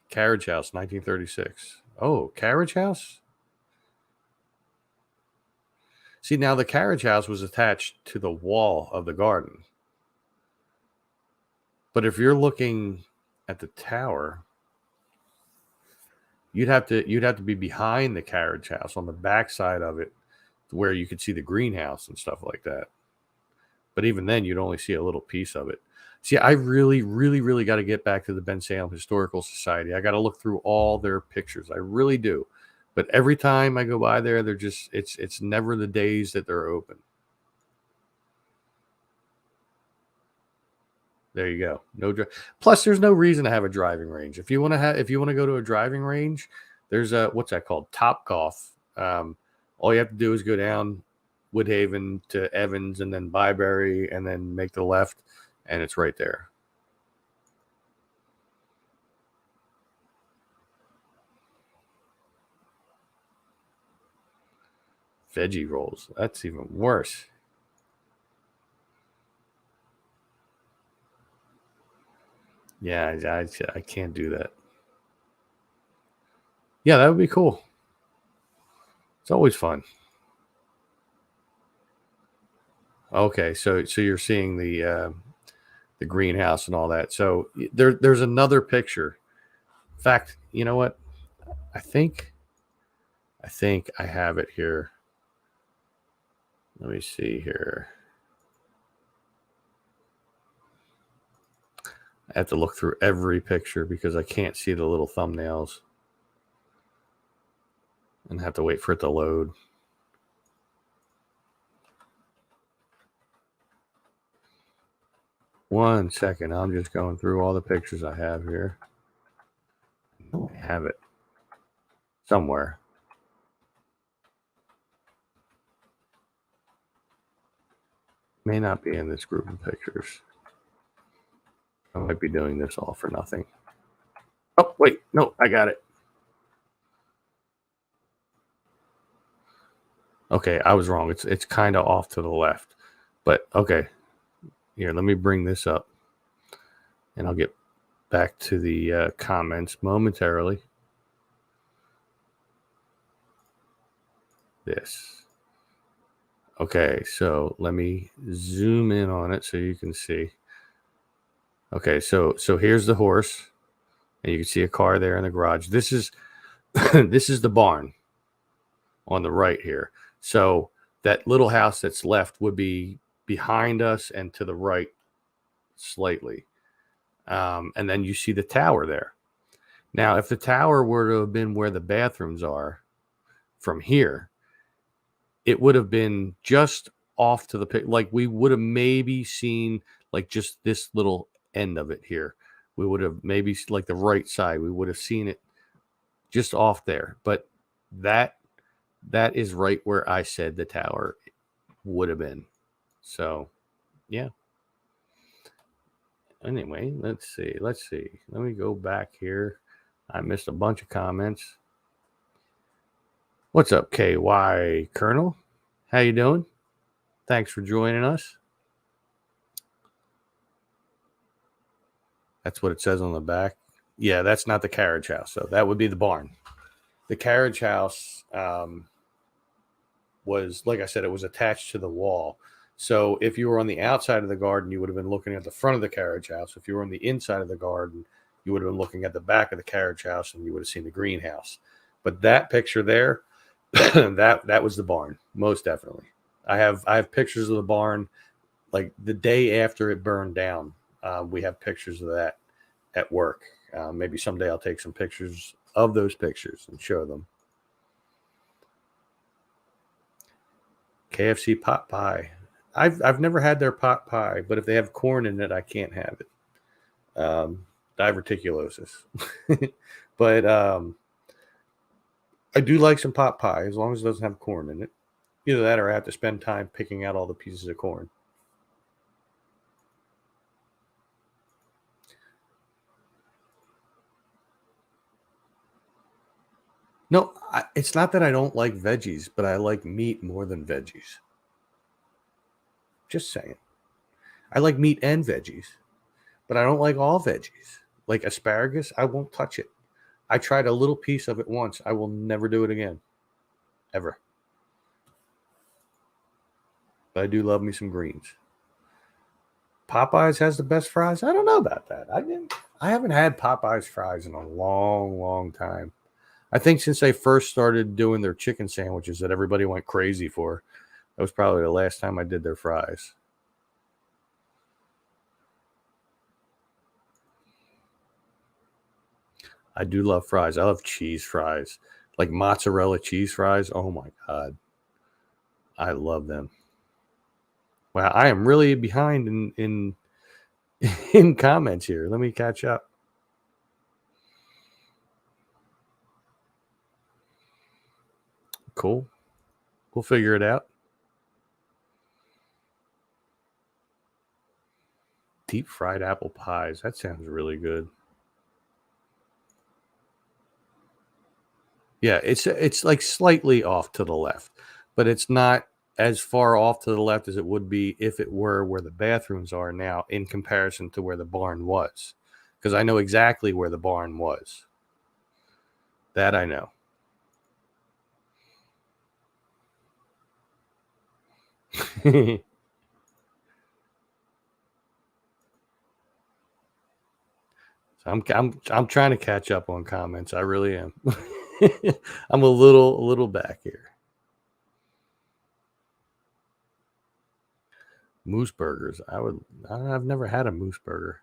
Carriage House, 1936. Oh, Carriage House? See, now the carriage house was attached to the wall of the garden. But if you're looking at the tower, you'd have to be behind the carriage house on the back side of it, where you could see the greenhouse and stuff like that. But even then, you'd only see a little piece of it. See, I really, really, really got to get back to the Bensalem Historical Society. I got to look through all their pictures. I really do. But every time I go by there, they're just it's never the days that they're open. There you go. Plus, there's no reason to have a driving range. If you want to go to a driving range, there's a what's that called? Top Golf. All you have to do is go down Woodhaven to Evans and then Byberry and then make the left, and it's right there. Veggie rolls. That's even worse. Yeah, I can't do that. Yeah, that would be cool. It's always fun. Okay, so you're seeing the greenhouse and all that. So there's another picture. In fact, you know what? I think I have it here. Let me see here. I have to look through every picture because I can't see the little thumbnails. And have to wait for it to load. One second. I'm just going through all the pictures I have here. I have it somewhere. May not be in this group of pictures. I might be doing this all for nothing. Oh, wait. No, I got it. Okay, I was wrong. It's kind of off to the left. But okay. Here, let me bring this up. And I'll get back to the comments momentarily. This. Okay, so let me zoom in on it so you can see. Okay, so here's the horse. And you can see a car there in the garage. This is this is the barn on the right here. So that little house that's left would be behind us and to the right slightly. And then you see the tower there. Now, if the tower were to have been where the bathrooms are from here, it would have been just off to the pit. Like we would have maybe seen like just this little end of it here. We would have maybe like the right side. We would have seen it just off there. But that is right where I said the tower would have been. So, yeah. Anyway, let's see. Let me go back here. I missed a bunch of comments. What's up, KY Colonel? How you doing? Thanks for joining us. That's what it says on the back. Yeah, that's not the carriage house. So that would be the barn. The carriage house was, like I said, it was attached to the wall. So if you were on the outside of the garden, you would have been looking at the front of the carriage house. If you were on the inside of the garden, you would have been looking at the back of the carriage house and you would have seen the greenhouse. But that picture there, that was the barn, most definitely. I have pictures of the barn like the day after it burned down. We have pictures of that at work. Maybe someday I'll take some pictures of those pictures and show them. KFC pot pie. I've never had their pot pie, but if they have corn in it, I can't have it. Diverticulosis. But I do like some pot pie as long as it doesn't have corn in it. Either that or I have to spend time picking out all the pieces of corn. No, it's not that I don't like veggies, but I like meat more than veggies. Just saying. I like meat and veggies, but I don't like all veggies. Like asparagus, I won't touch it. I tried a little piece of it once. I will never do it again. Ever. But I do love me some greens. Popeyes has the best fries. I don't know about that. I haven't had Popeyes fries in a long, long time. I think since they first started doing their chicken sandwiches that everybody went crazy for, that was probably the last time I did their fries. I do love fries. I love cheese fries, like mozzarella cheese fries. Oh my God. I love them. Wow, I am really behind in in comments here. Let me catch up. Cool. We'll figure it out. Deep fried apple pies. That sounds really good. Yeah, it's like slightly off to the left, but it's not as far off to the left as it would be if it were where the bathrooms are now in comparison to where the barn was. Because I know exactly where the barn was. That I know. I'm trying to catch up on comments. I really am. I'm a little back here. Moose burgers. I've never had a moose burger.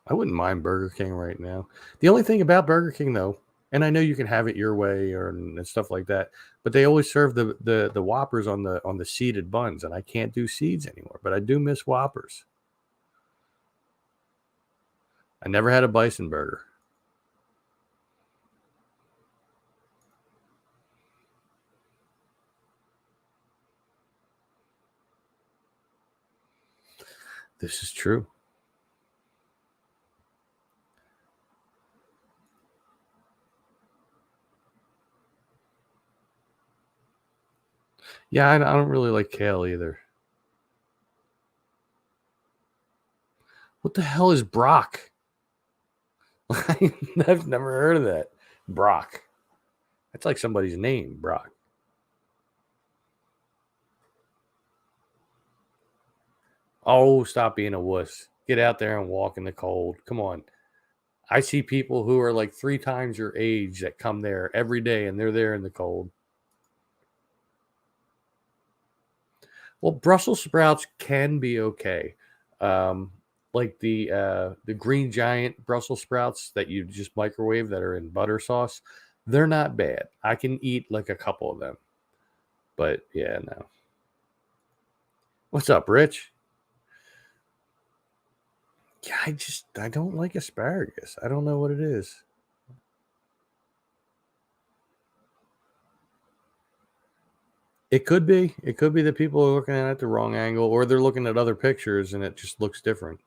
I wouldn't mind Burger King right now. The only thing about Burger King though, and I know you can have it your way and stuff like that, but they always serve the Whoppers on the seeded buns, and I can't do seeds anymore. But I do miss Whoppers. I never had a bison burger. This is true. Yeah, I don't really like kale either. What the hell is Brock? I've never heard of that. Brock. That's like somebody's name, Brock. Oh, stop being a wuss. Get out there and walk in the cold. Come on. I see people who are like 3 times your age that come there every day and they're there in the cold. Well, Brussels sprouts can be okay. Like the green giant Brussels sprouts that you just microwave that are in butter sauce, they're not bad. I can eat like a couple of them. But yeah, no. What's up, Rich? Yeah, I don't like asparagus. I don't know what it is. It could be. It could be that people are looking at it the wrong angle, or they're looking at other pictures and it just looks different.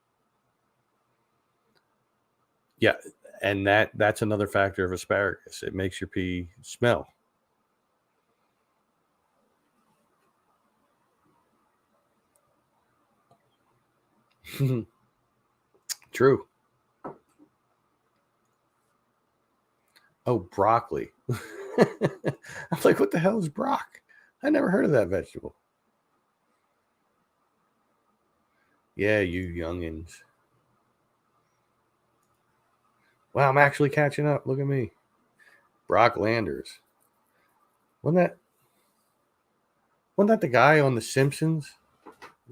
Yeah, and that's another factor of asparagus. It makes your pee smell. True. Oh, broccoli. I'm like, what the hell is brock? I never heard of that vegetable. Yeah, you youngins. Wow, I'm actually catching up. Look at me. Brock Landers. Wasn't that the guy on The Simpsons?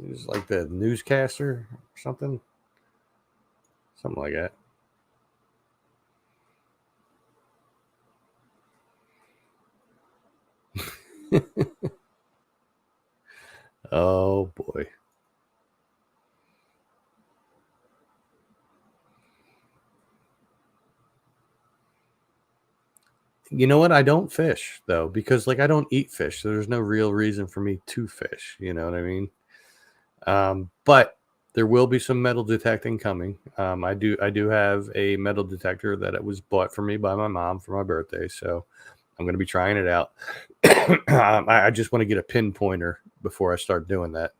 He was like the newscaster or something. Something like that. Oh boy. You know what? I don't fish though, because like I don't eat fish. So there's no real reason for me to fish. You know what I mean? But there will be some metal detecting coming. I do have a metal detector that it was bought for me by my mom for my birthday, so I'm going to be trying it out. I just want to get a pinpointer before I start doing that.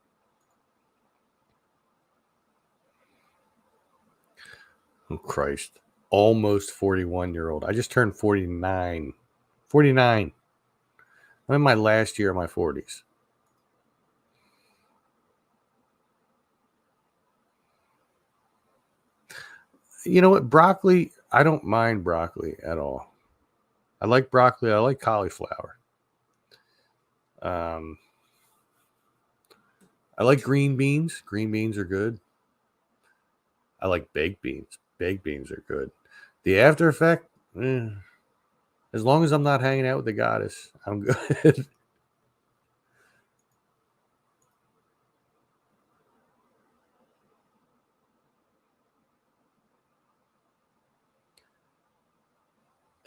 Oh, Christ. Almost 41-year-old. I just turned 49. 49. I'm in my last year of my 40s. You know what? Broccoli, I don't mind broccoli at all. I like broccoli. I like cauliflower. Um, I like green beans. Green beans are good. I like baked beans. Baked beans are good. The after effect, as long as I'm not hanging out with the goddess, I'm good.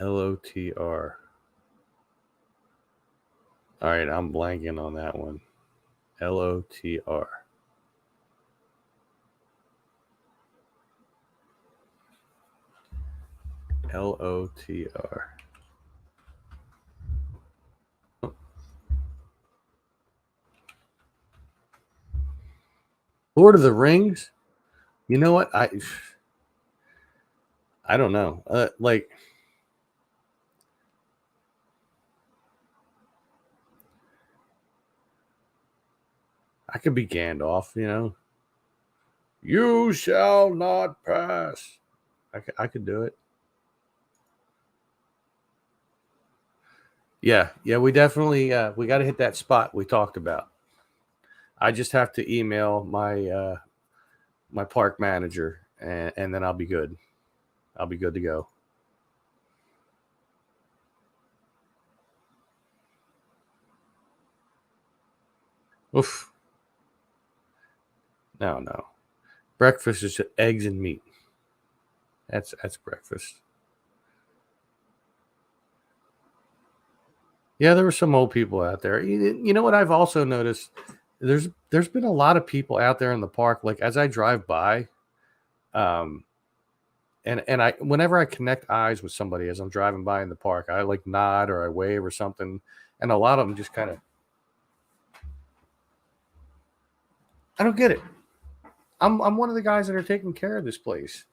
LOTR. All right, I'm blanking on that one. LOTR. LOTR. Lord of the Rings. You know what? I don't know. Like I could be Gandalf. You know, you shall not pass. I could do it. Yeah, yeah. We definitely we got to hit that spot we talked about. I just have to email my park manager, and then I'll be good. I'll be good to go. Oof. No, no. Breakfast is just eggs and meat. That's breakfast. Yeah, there were some old people out there. You know what I've also noticed? There's been a lot of people out there in the park. Like as I drive by, um, and I whenever I connect eyes with somebody as I'm driving by in the park, I like nod or I wave or something, and a lot of them just kind of I don't get it. I'm one of the guys that are taking care of this place,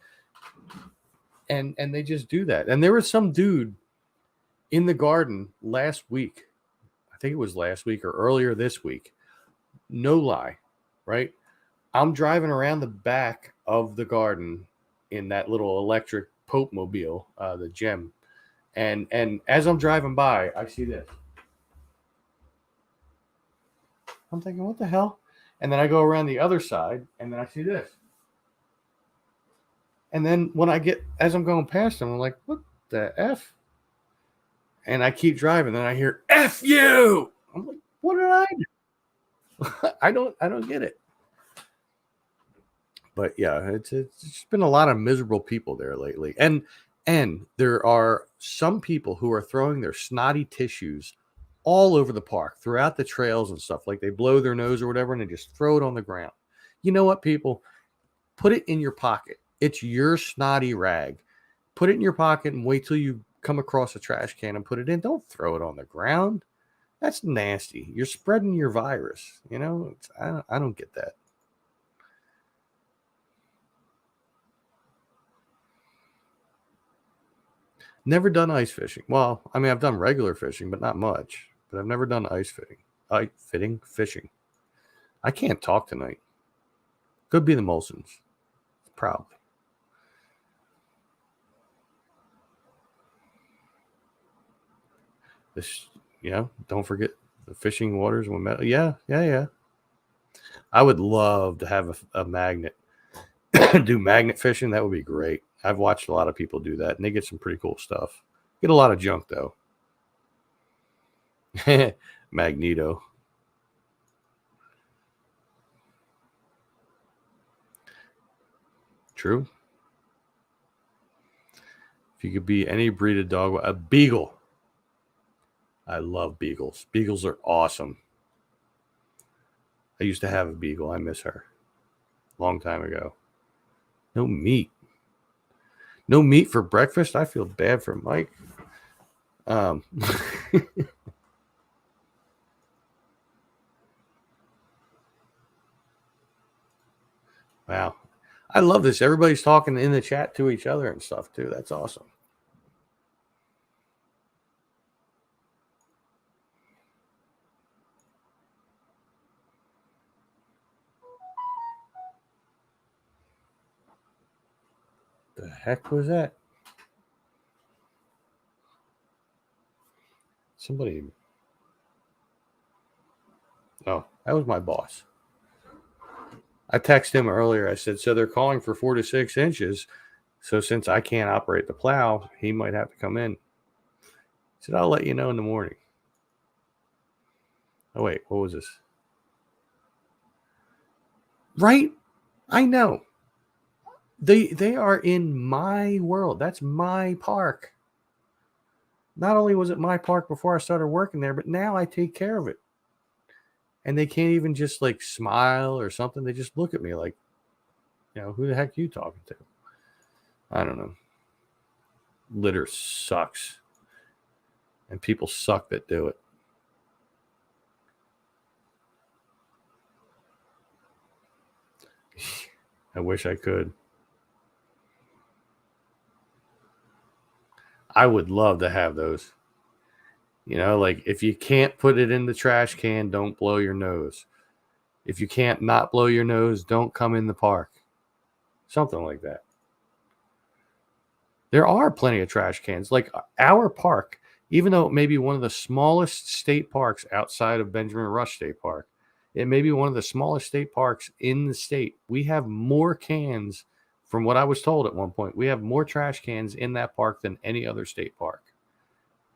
and they just do that. And there was some dude in the garden last week. I think it was last week or earlier this week. No lie, right? I'm driving around the back of the garden in that little electric Pope mobile, the gem, and as I'm driving by, I see this. I'm thinking, what the hell? And then I go around the other side, and then I see this. And then when I get as I'm going past them, I'm like, what the f? And I keep driving. Then I hear "f you." I'm like, what did I do? I don't get it. But yeah, it's been a lot of miserable people there lately, and there are some people who are throwing their snotty tissues all over the park, throughout the trails and stuff. Like they blow their nose or whatever, and they just throw it on the ground. You know what, people? Put it in your pocket. It's your snotty rag. Put it in your pocket and wait till you come across a trash can and put it in. Don't throw it on the ground. That's nasty. You're spreading your virus. You know, I don't get that. Never done ice fishing. Well, I mean, I've done regular fishing, but not much. But I've never done ice fitting. Fishing. I can't talk tonight. Could be the Molsons. Probably. This, don't forget the fishing waters when metal. Yeah, yeah, yeah. I would love to have a magnet. Do magnet fishing. That would be great. I've watched a lot of people do that, and they get some pretty cool stuff. Get a lot of junk though. Magneto. True. If you could be any breed of dog, a beagle. I love beagles. Beagles are awesome. I used to have a beagle. I miss her. Long time ago. No meat. No meat for breakfast. I feel bad for Mike. Um, wow. I love this. Everybody's talking in the chat to each other and stuff too. That's awesome. The heck was that? Somebody. Oh, that was my boss. I texted him earlier. I said, so they're calling for 4 to 6 inches. So since I can't operate the plow, he might have to come in. He said, I'll let you know in the morning. Oh, wait, what was this? Right? I know. They are in my world. That's my park. Not only was it my park before I started working there, but now I take care of it. And they can't even just like smile or something. They just look at me like, who the heck are you talking to? I don't know. Litter sucks. And people suck that do it. I wish I could. I would love to have those. Like if you can't put it in the trash can, don't blow your nose. If you can't not blow your nose, don't come in the park. Something like that. There are plenty of trash cans. Like our park, even though it may be one of the smallest state parks outside of Benjamin Rush State Park, it may be one of the smallest state parks in the state. We have more cans, from what I was told at one point, we have more trash cans in that park than any other state park.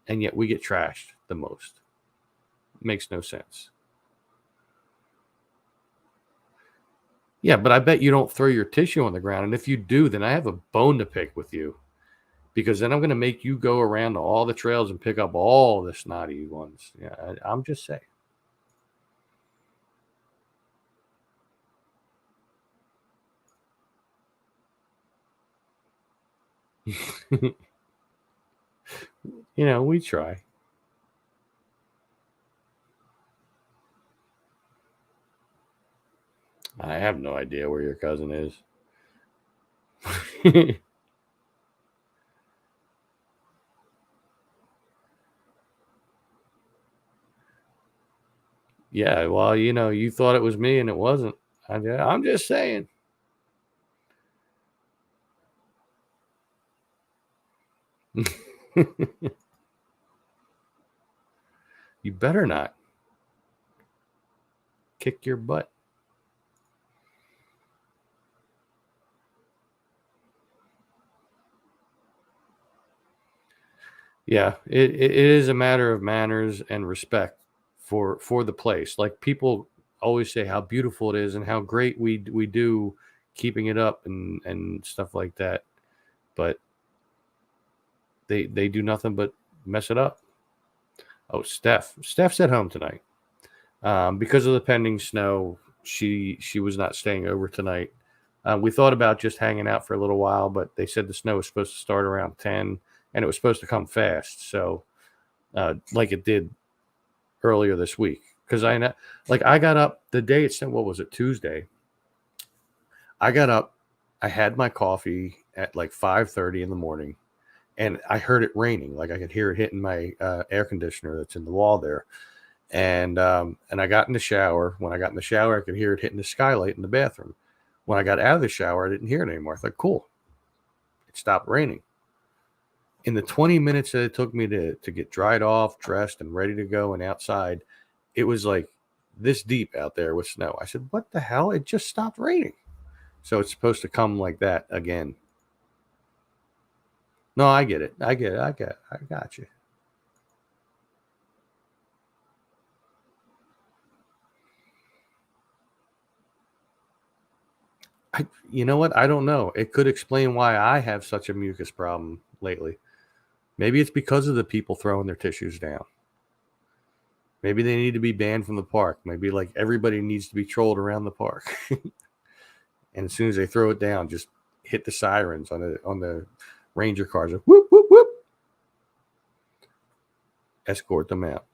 And yet we get trashed the most. Makes no sense. Yeah, but I bet you don't throw your tissue on the ground. And if you do, then I have a bone to pick with you. Because then I'm going to make you go around to all the trails and pick up all the snotty ones. Yeah, I'm just saying. We try. I have no idea where your cousin is. Yeah, well, you thought it was me and it wasn't. I'm just saying. You better not. Kick your butt. Yeah, it is a matter of manners and respect for the place. Like people always say how beautiful it is and how great we do keeping it up and stuff like that. But they do nothing but mess it up. Oh, Steph's at home tonight. Because of the pending snow, she was not staying over tonight. We thought about just hanging out for a little while, but they said the snow was supposed to start around 10 and it was supposed to come fast. So, like it did earlier this week. Because I got up the day it snowed, what was it, Tuesday? I got up, I had my coffee at like 5:30 in the morning, and I heard it raining. Like I could hear it hitting my air conditioner that's in the wall there. And I got in the shower. When I got in the shower, I could hear it hitting the skylight in the bathroom. When I got out of the shower, I didn't hear it anymore. I thought, cool. It stopped raining. In the 20 minutes that it took me to get dried off, dressed, and ready to go and outside, it was like this deep out there with snow. I said, what the hell? It just stopped raining. So it's supposed to come like that again. No, I get it. I got you. You know what? I don't know. It could explain why I have such a mucus problem lately. Maybe it's because of the people throwing their tissues down. Maybe they need to be banned from the park. Maybe like everybody needs to be trolled around the park. And as soon as they throw it down, just hit the sirens on the ranger cars. Whoop, whoop, whoop. Escort them out.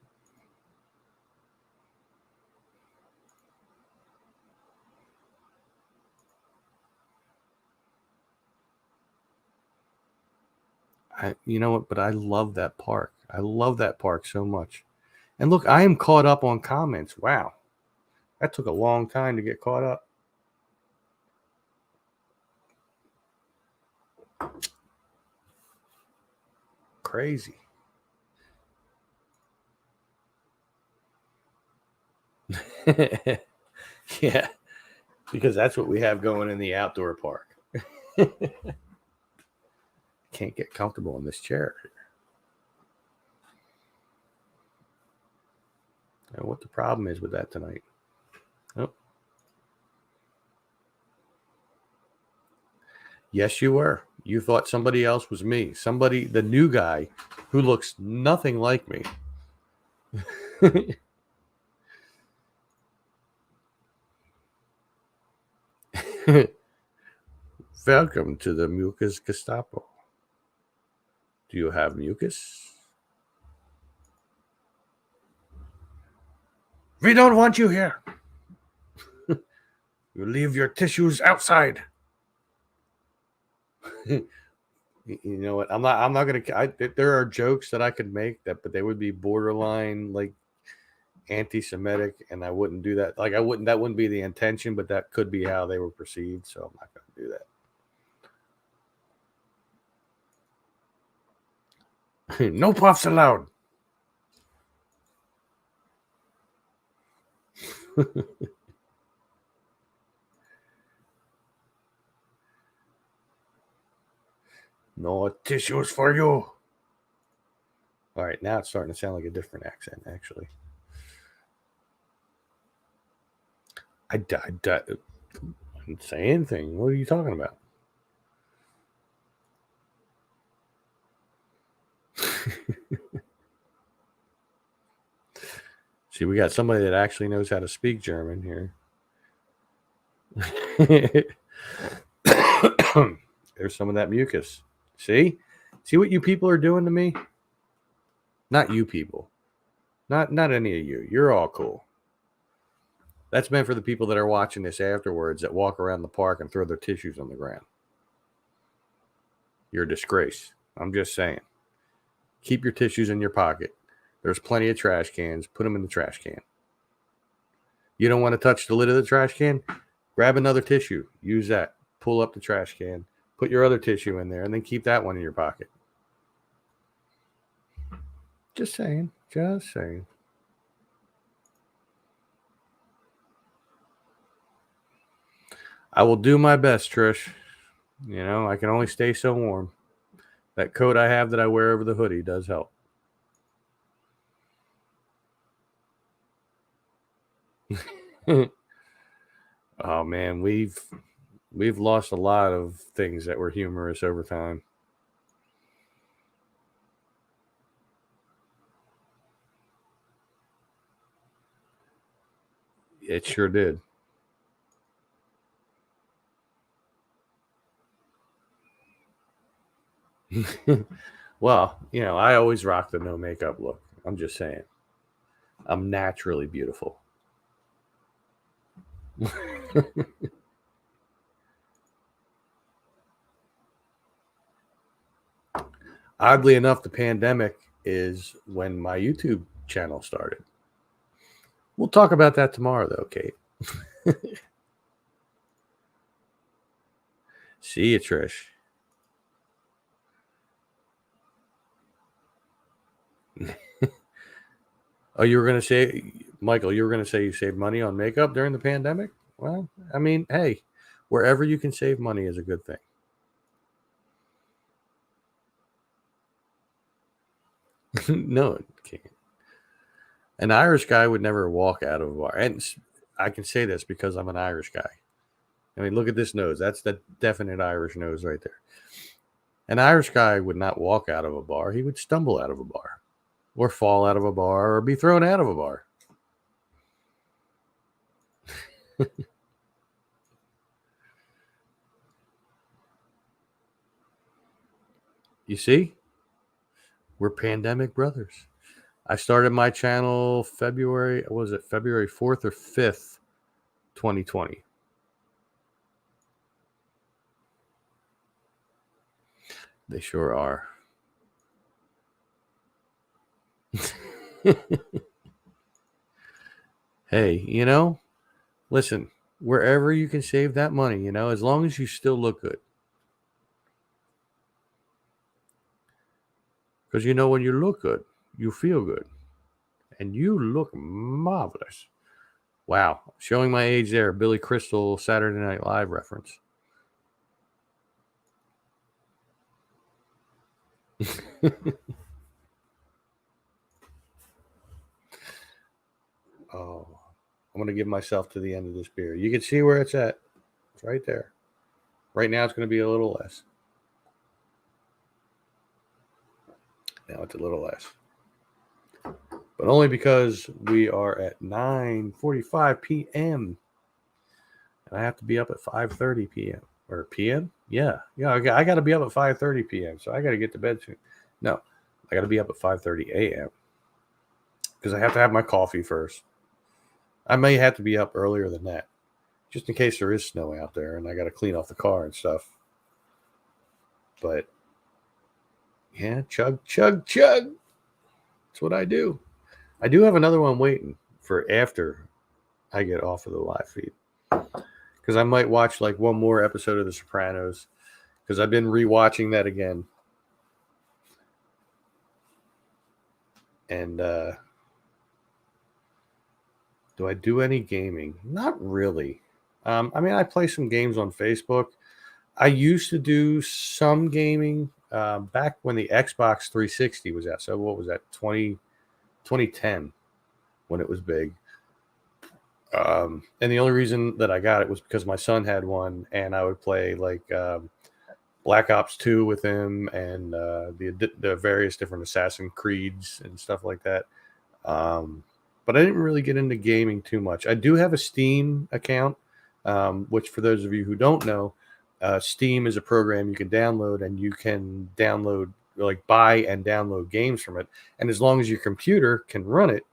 You know what? But I love that park. I love that park so much. And look, I am caught up on comments. Wow. That took a long time to get caught up. Crazy. Yeah, because that's what we have going in the outdoor park. Can't get comfortable in this chair. Now, what the problem is with that tonight? Oh. Yes, you were. You thought somebody else was me. Somebody, the new guy who looks nothing like me. Welcome to the Mucus Gestapo. Do you have mucus? We don't want you here. You leave your tissues outside. You know what? I'm not gonna. There are jokes that I could make but they would be borderline like anti-Semitic, and I wouldn't do that. Like that wouldn't be the intention, but that could be how they were perceived. So I'm not gonna do that. No puffs allowed. No tissues for you. All right, now it's starting to sound like a different accent, actually. I didn't say anything. What are you talking about? See, we got somebody that actually knows how to speak German here. There's some of that mucus. See what you people are doing to me? Not you people. Not any of you. You're all cool. That's meant for the people that are watching this afterwards that walk around the park and throw their tissues on the ground. You're a disgrace. I'm just saying. Keep your tissues in your pocket. There's plenty of trash cans. Put them in the trash can. You don't want to touch the lid of the trash can? Grab another tissue. Use that. Pull up the trash can. Put your other tissue in there and then keep that one in your pocket. Just saying. Just saying. I will do my best, Trish. You know, I can only stay so warm. That coat I have that I wear over the hoodie does help. Oh man, we've lost a lot of things that were humorous over time. It sure did. Well, you know, I always rock the no makeup look. I'm just saying. I'm naturally beautiful. Oddly enough, the pandemic is when my YouTube channel started. We'll talk about that tomorrow, though, Kate. See you, Trish. Oh, you were going to say, Michael, you were going to say you saved money on makeup during the pandemic? Well, I mean, hey, wherever you can save money is a good thing. No, it can't. An Irish guy would never walk out of a bar. And I can say this because I'm an Irish guy. I mean, look at this nose. That's the definite Irish nose right there. An Irish guy would not walk out of a bar. He would stumble out of a bar or fall out of a bar or be thrown out of a bar. You see? We're pandemic brothers. I started my channel February 4th or 5th, 2020. They sure are. Hey, you know, listen, wherever you can save that money, you know, as long as you still look good. Because you know, when you look good, you feel good. And you look marvelous. Wow. Showing my age there. Billy Crystal Saturday Night Live reference. Oh, I'm going to give myself to the end of this beer. You can see where it's at. It's right there. Right now, it's going to be a little less. Now it's a little less. But only because we are at 9:45 p.m. And I have to be up at 5:30 p.m. Or p.m.? Yeah. I got to be up at 5:30 p.m. So I got to get to bed soon. No, I got to be up at 5:30 a.m. because I have to have my coffee first. I may have to be up earlier than that, just in case there is snow out there and I got to clean off the car and stuff. But yeah, chug, chug, chug. That's what I do. I do have another one waiting for after I get off of the live feed, because I might watch like one more episode of The Sopranos, because I've been rewatching that again. And do I do any gaming? Not really. I mean, I play some games on Facebook. I used to do some gaming back when the Xbox 360 was out. So what was that, 2010, when it was big. And the only reason that I got it was because my son had one, and I would play like Black Ops 2 with him, and the various different Assassin's Creeds and stuff like that. But I didn't really get into gaming too much. I do have a Steam account, which, for those of you who don't know, Steam is a program you can download, and you can download, like, buy and download games from it. And as long as your computer can run it,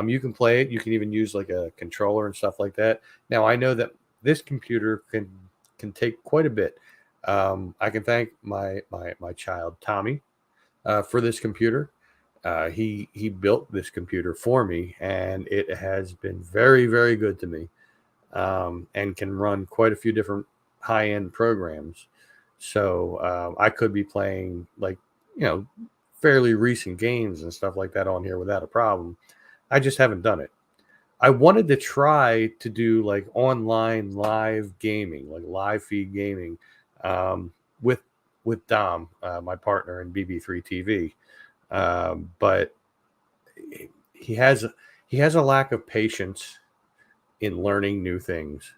you can play it. You can even use like a controller and stuff like that. Now, I know that this computer can take quite a bit. I can thank my child Tommy for this computer. He built this computer for me, and it has been very, very good to me, and can run quite a few different high-end programs. So I could be playing, like, fairly recent games and stuff like that on here without a problem. I just haven't done it. I wanted to try to do like online live gaming, like live feed gaming, with Dom, my partner in BB3 TV. But he has a lack of patience in learning new things.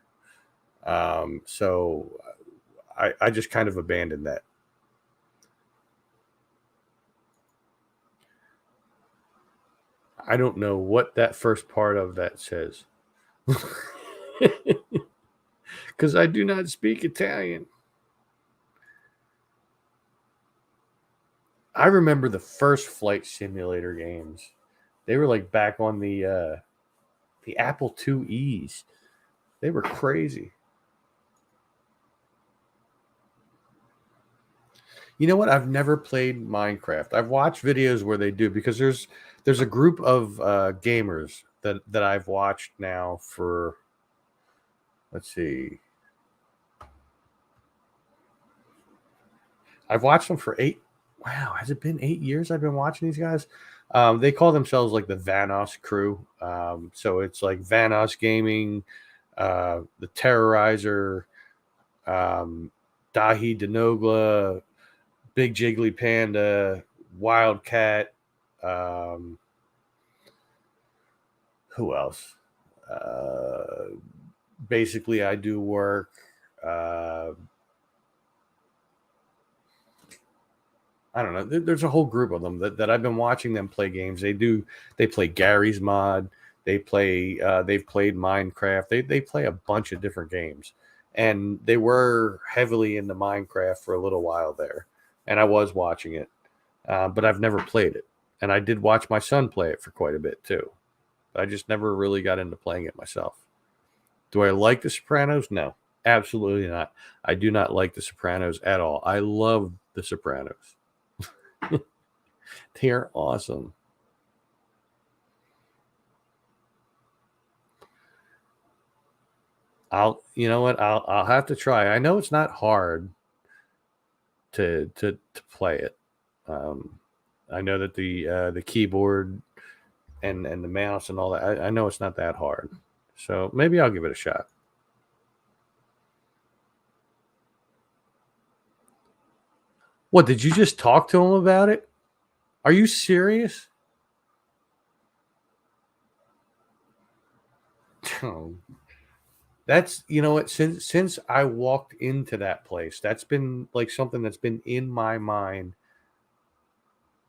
So I just kind of abandoned that. I don't know what that first part of that says, because I do not speak Italian. I remember the first flight simulator games. They were like back on the Apple IIe's. They were crazy. You know what? I've never played Minecraft. I've watched videos where they do, because there's a group of gamers that I've watched now for, let's see, I've watched them for 8. Wow, has it been 8 years I've been watching these guys? They call themselves like the Vanoss crew. So it's like Vanoss Gaming, the Terrorizer, Dahi Denogla, Big Jiggly Panda, Wildcat. Who else? Basically, I do work. I don't know. There's a whole group of them that I've been watching them play games. They play Gary's Mod. They've played Minecraft. They play a bunch of different games, and they were heavily into Minecraft for a little while there, and I was watching it, but I've never played it. And I did watch my son play it for quite a bit too. I just never really got into playing it myself. Do I like The Sopranos? No, absolutely not. I do not like The Sopranos at all. I love The Sopranos. They're awesome. You know what? I'll have to try. I know it's not hard to play it. I know that the keyboard and the mouse and all that. I know it's not that hard, so maybe I'll give it a shot. What, did you just talk to him about it? Are you serious? Oh, that's, you know what, since I walked into that place, that's been like something that's been in my mind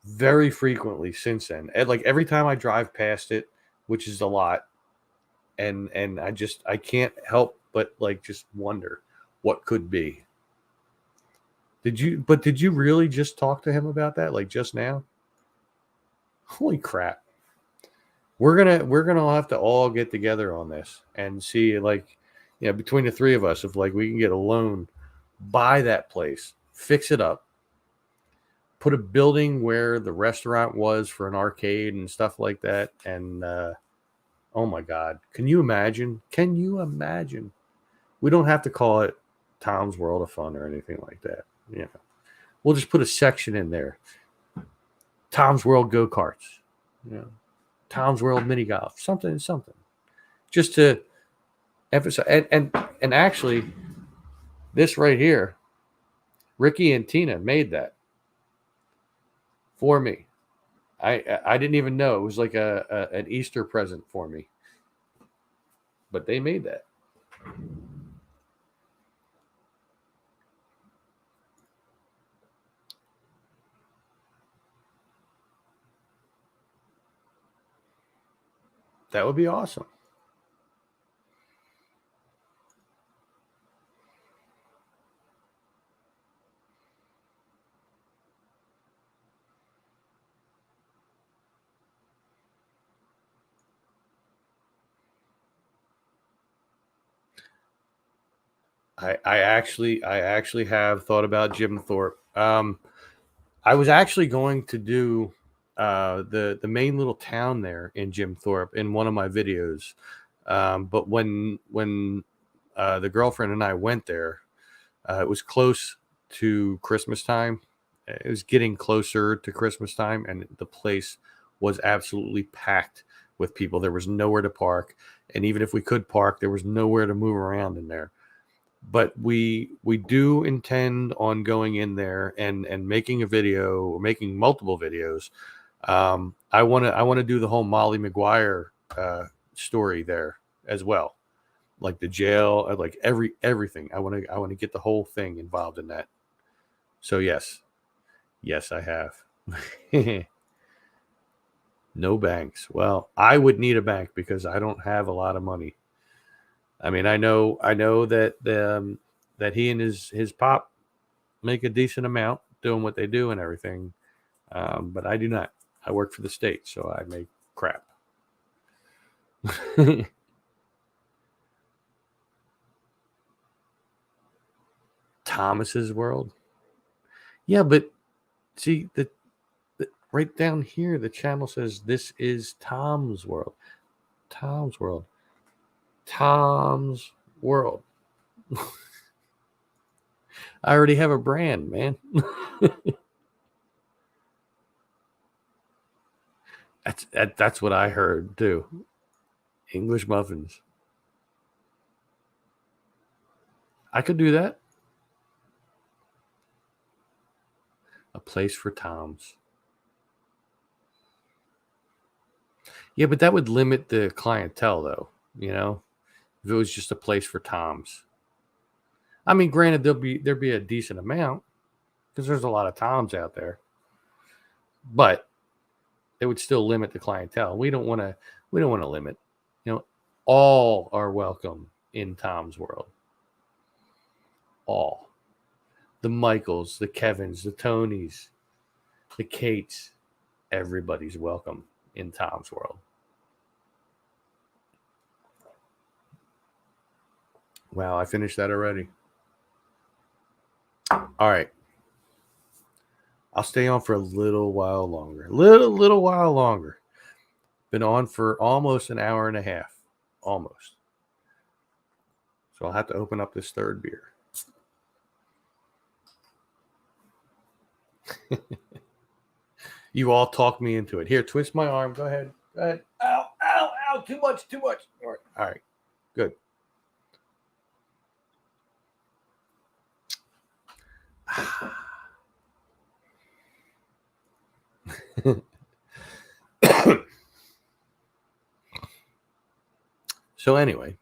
very frequently since then. And like every time I drive past it, which is a lot, and I can't help but like just wonder what could be. Did you really just talk to him about that like just now? Holy crap. We're gonna have to all get together on this and see, like, you know, between the three of us, if like we can get a loan, buy that place, fix it up, put a building where the restaurant was for an arcade and stuff like that. And oh my God, can you imagine? Can you imagine? We don't have to call it Tom's World of Fun or anything like that. You know, we'll just put a section in there. Tom's World Go Karts. You know, Tom's World Mini Golf. Something. Just to emphasize. And actually, this right here, Ricky and Tina made that for me. I didn't even know it was like an Easter present for me, but they made that. That would be awesome. I actually have thought about Jim Thorpe. I was actually going to do the main little town there in Jim Thorpe in one of my videos, but when the girlfriend and I went there, it was close to Christmas time. It was getting closer to Christmas time, and the place was absolutely packed with people. There was nowhere to park, and even if we could park, there was nowhere to move around in there. But we do intend on going in there and making a video, or making multiple videos. I want to do the whole Molly Maguire story there as well, like the jail, like everything. I want to get the whole thing involved in that. So yes, I have. No banks. Well, I would need a bank because I don't have a lot of money. I mean, I know that that he and his pop make a decent amount doing what they do and everything, but I do not. I work for the state, so I make crap. Thomas's World. Yeah, but see the right down here, the channel says this is Tom's World. Tom's World. Tom's World. I already have a brand, man. That's what I heard too. English muffins. I could do that. A place for Tom's. Yeah, but that would limit the clientele, though. You know, if it was just a place for Toms. I mean, granted, there'd be a decent amount because there's a lot of Toms out there, but it would still limit the clientele. We don't want to limit. You know, all are welcome in Tom's World. All, the Michaels, the Kevins, the Tonys, the Kates, everybody's welcome in Tom's World. Wow, I finished that already. All right. I'll stay on for a little while longer. Little while longer. Been on for almost an hour and a half. Almost. So I'll have to open up this third beer. You all talked me into it. Here, twist my arm. Go ahead. Go ahead. Ow, ow, ow. Too much, too much. All right. All right. Good. So anyway,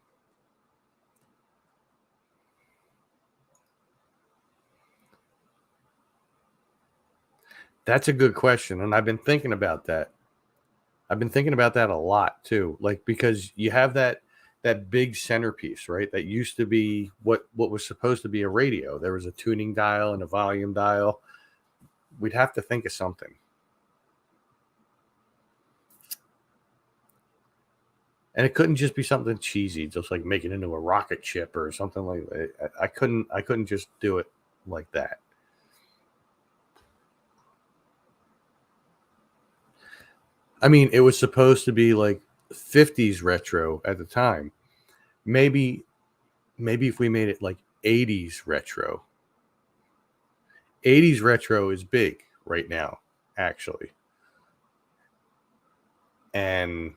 that's a good question, and I've been thinking about that. I've been thinking about that a lot too. Like, because you have that big centerpiece, right? That used to be what was supposed to be a radio. There was a tuning dial and a volume dial. We'd have to think of something. And it couldn't just be something cheesy, just like make it into a rocket ship or something like that. I couldn't just do it like that. I mean, it was supposed to be like 50s retro at the time. Maybe if we made it like 80s retro. 80s retro is big right now, actually. And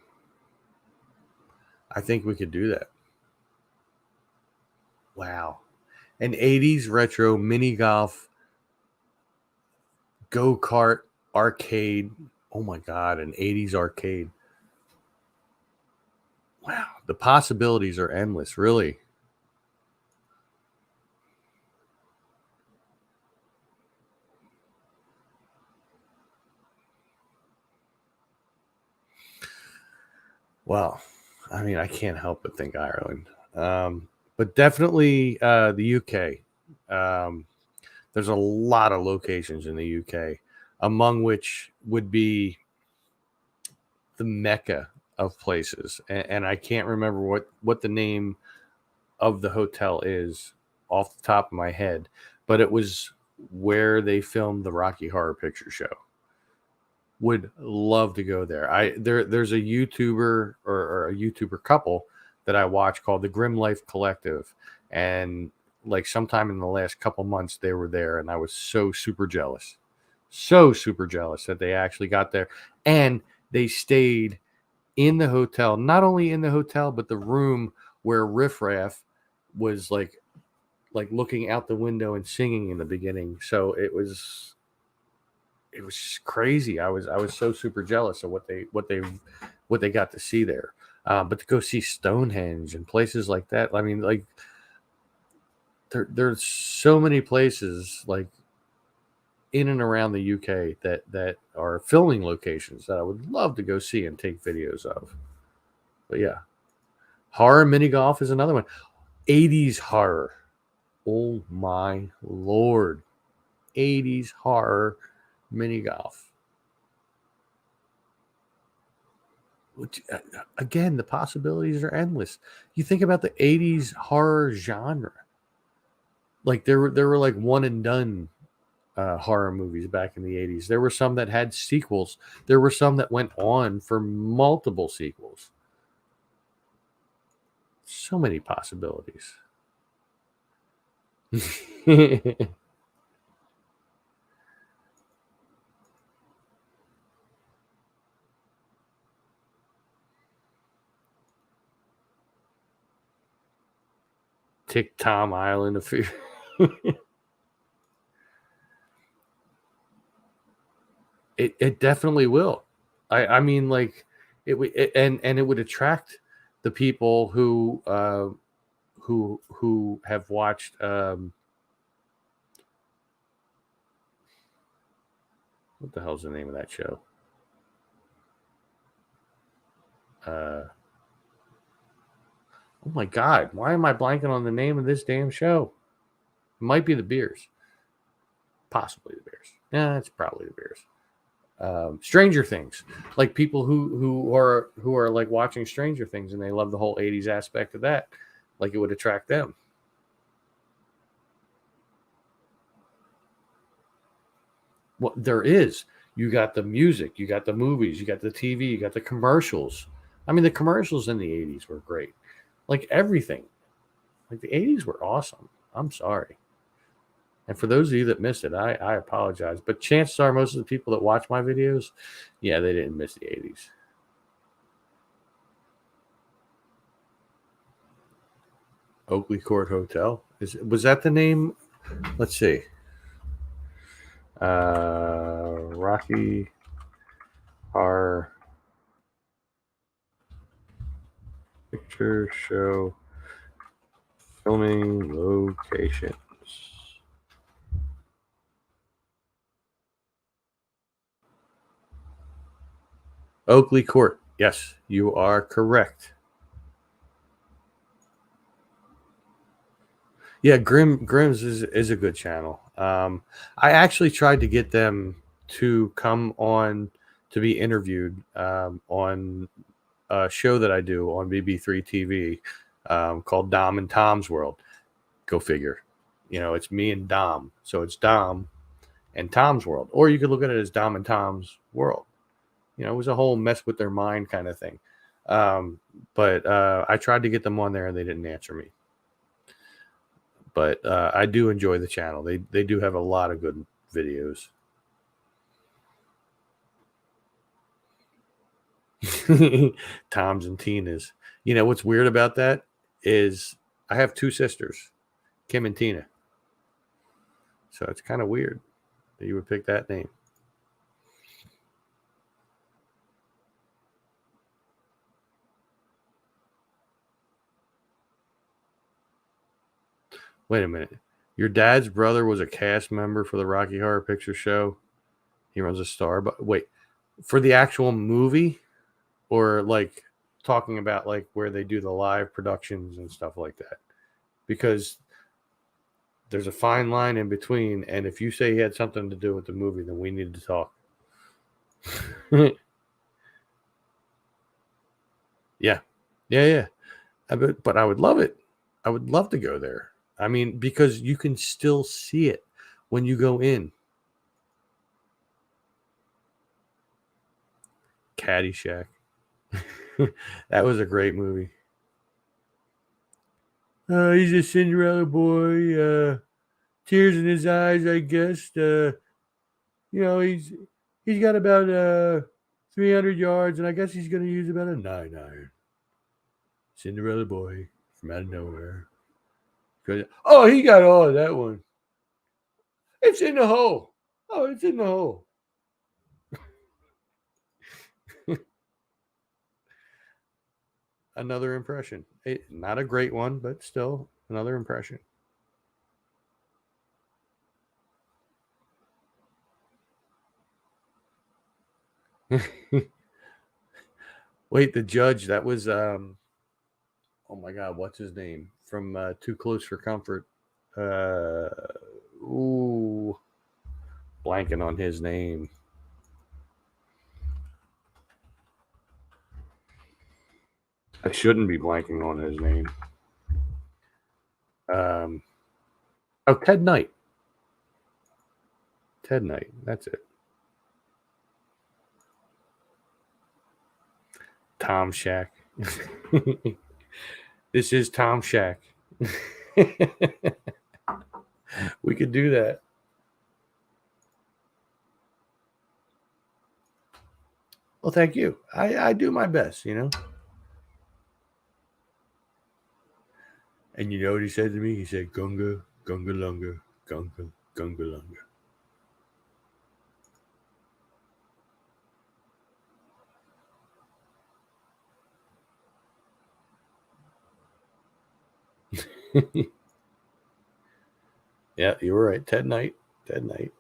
I think we could do that. Wow. An 80s retro mini golf go-kart arcade. Oh my God, an 80s arcade. Wow, the possibilities are endless, really. Well, I mean, I can't help but think Ireland. But definitely the UK. There's a lot of locations in the UK, among which would be the Mecca of places. And I can't remember what the name of the hotel is off the top of my head, but it was where they filmed the Rocky Horror Picture Show. Would love to go there. There's a YouTuber or a YouTuber couple that I watch called the Grim Life Collective, and like sometime in the last couple months they were there, and I was so super jealous that they actually got there, and they stayed in the hotel, not only in the hotel but the room where Riff Raff was like looking out the window and singing in the beginning. So it was crazy. I was so super jealous of what they got to see there. But to go see Stonehenge and places like that, I mean, like there's so many places like in and around the UK that are filming locations that I would love to go see and take videos of. But yeah, horror mini golf is another one. 80s horror. Oh my Lord. 80s horror mini golf. Which, again, the possibilities are endless. You think about the 80s horror genre. Like there were like one and done horror movies back in the 80s. There were some that had sequels. There were some that went on for multiple sequels. So many possibilities. Tick Tom Island of Fear. It definitely will. I mean, like and it would attract the people who have watched what the hell's the name of that show? Oh my God, why am I blanking on the name of this damn show? It might be the Beers. Possibly the Bears. Yeah, it's probably the Bears. Stranger Things, like people who are like watching Stranger Things and they love the whole 80s aspect of that, like it would attract them. Well, there is. You got the music, you got the movies, you got the TV, you got the commercials. I mean, the commercials in the 80s were great. Like everything. Like the 80s were awesome. I'm sorry. And for those of you that missed it, I apologize. But chances are most of the people that watch my videos, yeah, they didn't miss the 80s. Oakley Court Hotel. Was that the name? Let's see. Rocky Horror Picture Show filming locations. Oakley Court. Yes, you are correct. Yeah, Grimm's is a good channel. I actually tried to get them to come on to be interviewed on a show that I do on BB3 TV called Dom and Tom's World. Go figure. You know, it's me and Dom. So it's Dom and Tom's World. Or you could look at it as Dom and Tom's World. You know, it was a whole mess with their mind kind of thing. But I tried to get them on there and they didn't answer me. But I do enjoy the channel. They do have a lot of good videos. Tom's and Tina's. You know what's weird about that is I have two sisters, Kim and Tina. So it's kind of weird that you would pick that name. Wait a minute. Your dad's brother was a cast member for the Rocky Horror Picture Show. He runs a star. But wait, for the actual movie, or like talking about like where they do the live productions and stuff like that? Because there's a fine line in between. And if you say he had something to do with the movie, then we need to talk. Yeah. But I would love it. I would love to go there. I mean, because you can still see it when you go in. Caddyshack. That was a great movie. He's a Cinderella boy. Tears in his eyes, I guess. You know, he's got about 300 yards, and I guess he's going to use about a 9-iron. Cinderella boy from out of nowhere. Oh, he got all of that one. It's in the hole. Oh, it's in the hole. Another impression. Not a great one, but still another impression. Wait, the judge, that was oh my god, what's his name? From Too Close for Comfort. Ooh. Blanking on his name. I shouldn't be blanking on his name. Ted Knight. Ted Knight. That's it. Tom Shack. This is Tom Shack. We could do that. Well, thank you. I do my best, you know. And you know what he said to me? He said, Gunga, Gunga Lunga, Gunga, Gunga Lunga. Yeah, you were right. Ted Knight. Ted Knight.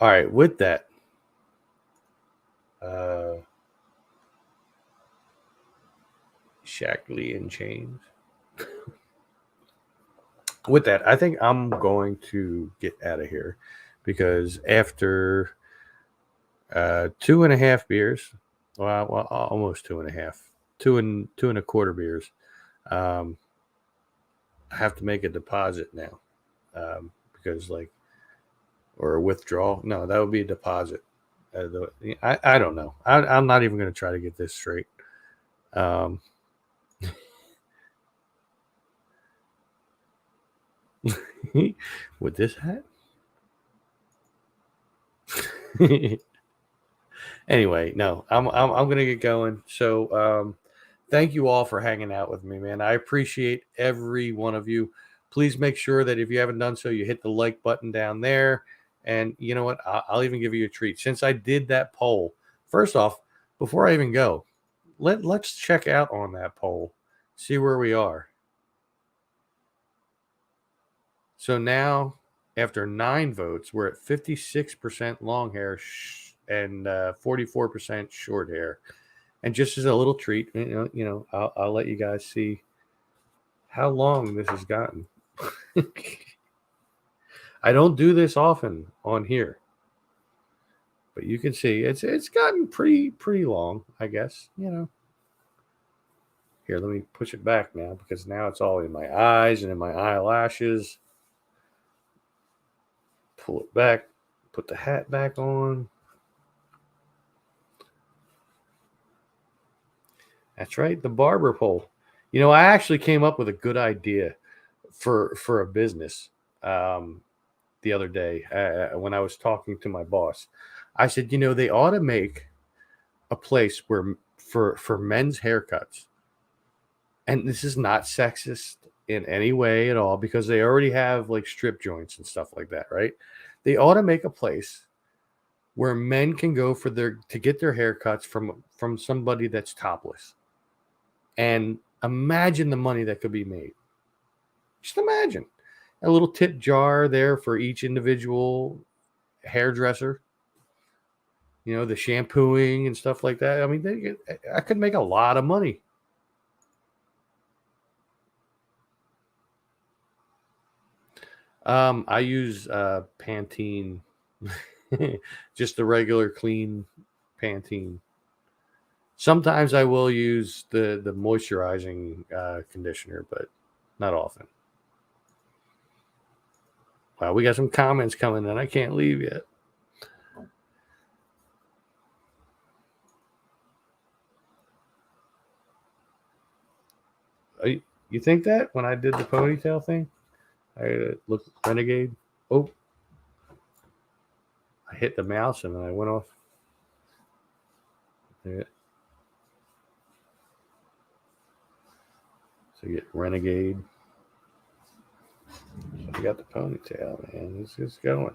All right, with that, Shaq Lee in chains. With that, I think I'm going to get out of here because after 2.5 beers, well, almost 2.5, 2.25 beers, I have to make a deposit now because or a withdrawal. No, that would be a deposit. I don't know. I'm not even going to try to get this straight. With this hat? Anyway, no, I'm gonna get going. So thank you all for hanging out with me, man. I appreciate every one of you. Please make sure that if you haven't done so, you hit the like button down there. And you know what? I'll even give you a treat. Since I did that poll, first off, before I even go, let's check out on that poll, see where we are. So now, after 9 votes, we're at 56% long hair and 44% short hair. And just as a little treat, I'll let you guys see how long this has gotten. I don't do this often on here, but you can see it's gotten pretty long, I guess. Here, let me push it back now because now it's all in my eyes and in my eyelashes. Pull it back, put the hat back on. That's right, the barber pole. I actually came up with a good idea for a business the other day when I was talking to my boss. I said, they ought to make a place where for men's haircuts. And this is not sexist in any way at all because they already have like strip joints and stuff like that, right? They ought to make a place where men can go to get their haircuts from somebody that's topless. And imagine the money that could be made. Just imagine a little tip jar there for each individual hairdresser. The shampooing and stuff like that. I mean, I could make a lot of money. I use Pantene, just the regular clean Pantene. Sometimes I will use the moisturizing conditioner, but not often. Wow, we got some comments coming in. I can't leave yet. You think that when I did the ponytail thing, I looked renegade? Oh, I hit the mouse and then I went off. Yeah. So you get renegade. So I got the ponytail, man. It's just going.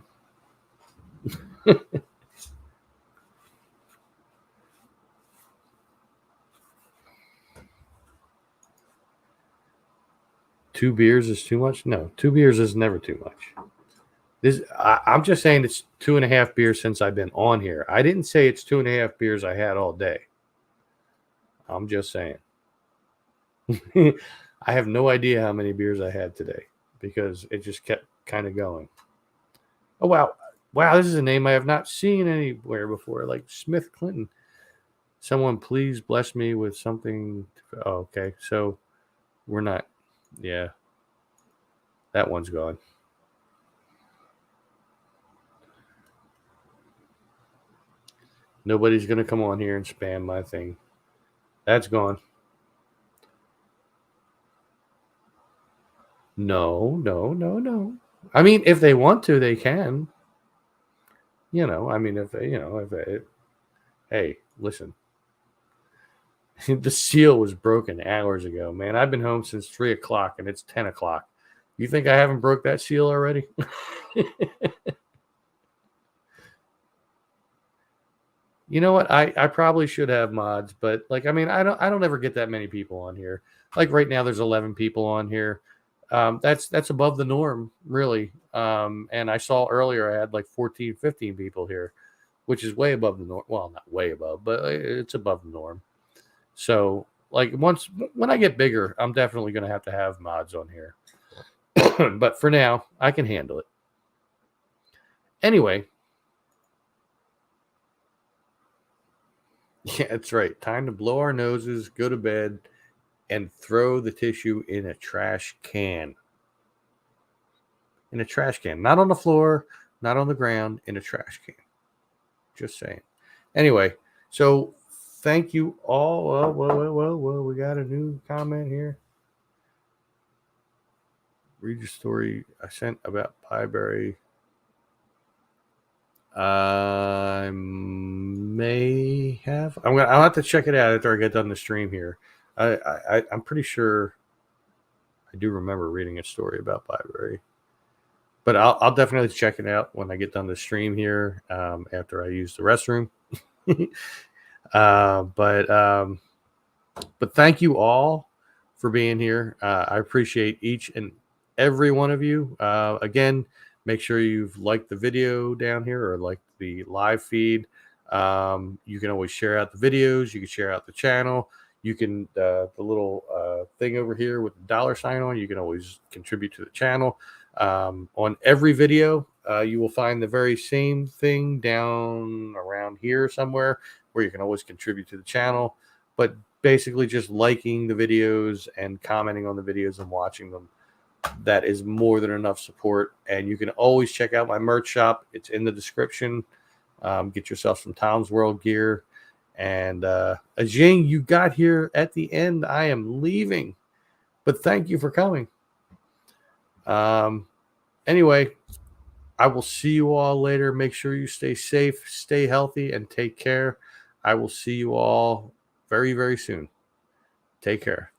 Two beers is too much? No, 2 beers is never too much. I'm just saying it's 2.5 beers since I've been on here. I didn't say it's 2.5 beers I had all day. I'm just saying. I have no idea how many beers I had today because it just kept kind of going. Oh, wow. Wow, this is a name I have not seen anywhere before, like Smith Clinton. Someone please bless me with something. Oh, okay. So we're not. Yeah. That one's gone. Nobody's going to come on here and spam my thing. That's gone. No. I mean, if they want to, they can. I mean, hey, listen. The seal was broken hours ago, man. I've been home since 3 o'clock and it's 10 o'clock. You think I haven't broke that seal already? You know what? I probably should have mods, but I don't ever get that many people on here. Like right now, there's 11 people on here. That's above the norm, really. And I saw earlier I had like 14, 15 people here, which is way above the norm. Well, not way above, but it's above the norm. So when I get bigger, I'm definitely going to have mods on here. But for now, I can handle it. Anyway. Yeah, that's right. Time to blow our noses, go to bed, and throw the tissue in a trash can. In a trash can. Not on the floor, not on the ground, in a trash can. Just saying. Anyway, so thank you all. Well, we got a new comment here. read your story I sent about Pieberry. I may have. I'll have to check it out after I get done the stream here. I'm pretty sure I do remember reading a story about Pieberry, but I'll definitely check it out when I get done the stream here after I use the restroom. But thank you all for being here. I appreciate each and every one of you. Again, make sure you've liked the video down here or liked the live feed. You can always share out the videos. You can share out the channel. You can, the little thing over here with the $sign on, you can always contribute to the channel. On every video, you will find the very same thing down around here somewhere where you can always contribute to the channel. But basically just liking the videos and commenting on the videos and watching them, that is more than enough support. And you can always check out my merch shop. It's in the description. Get yourself some Tom's World gear. And Ajing, you got here at the end. I am leaving, but thank you for coming. Anyway, I will see you all later. Make sure you stay safe, stay healthy, and take care. I will see you all very, very soon. Take care.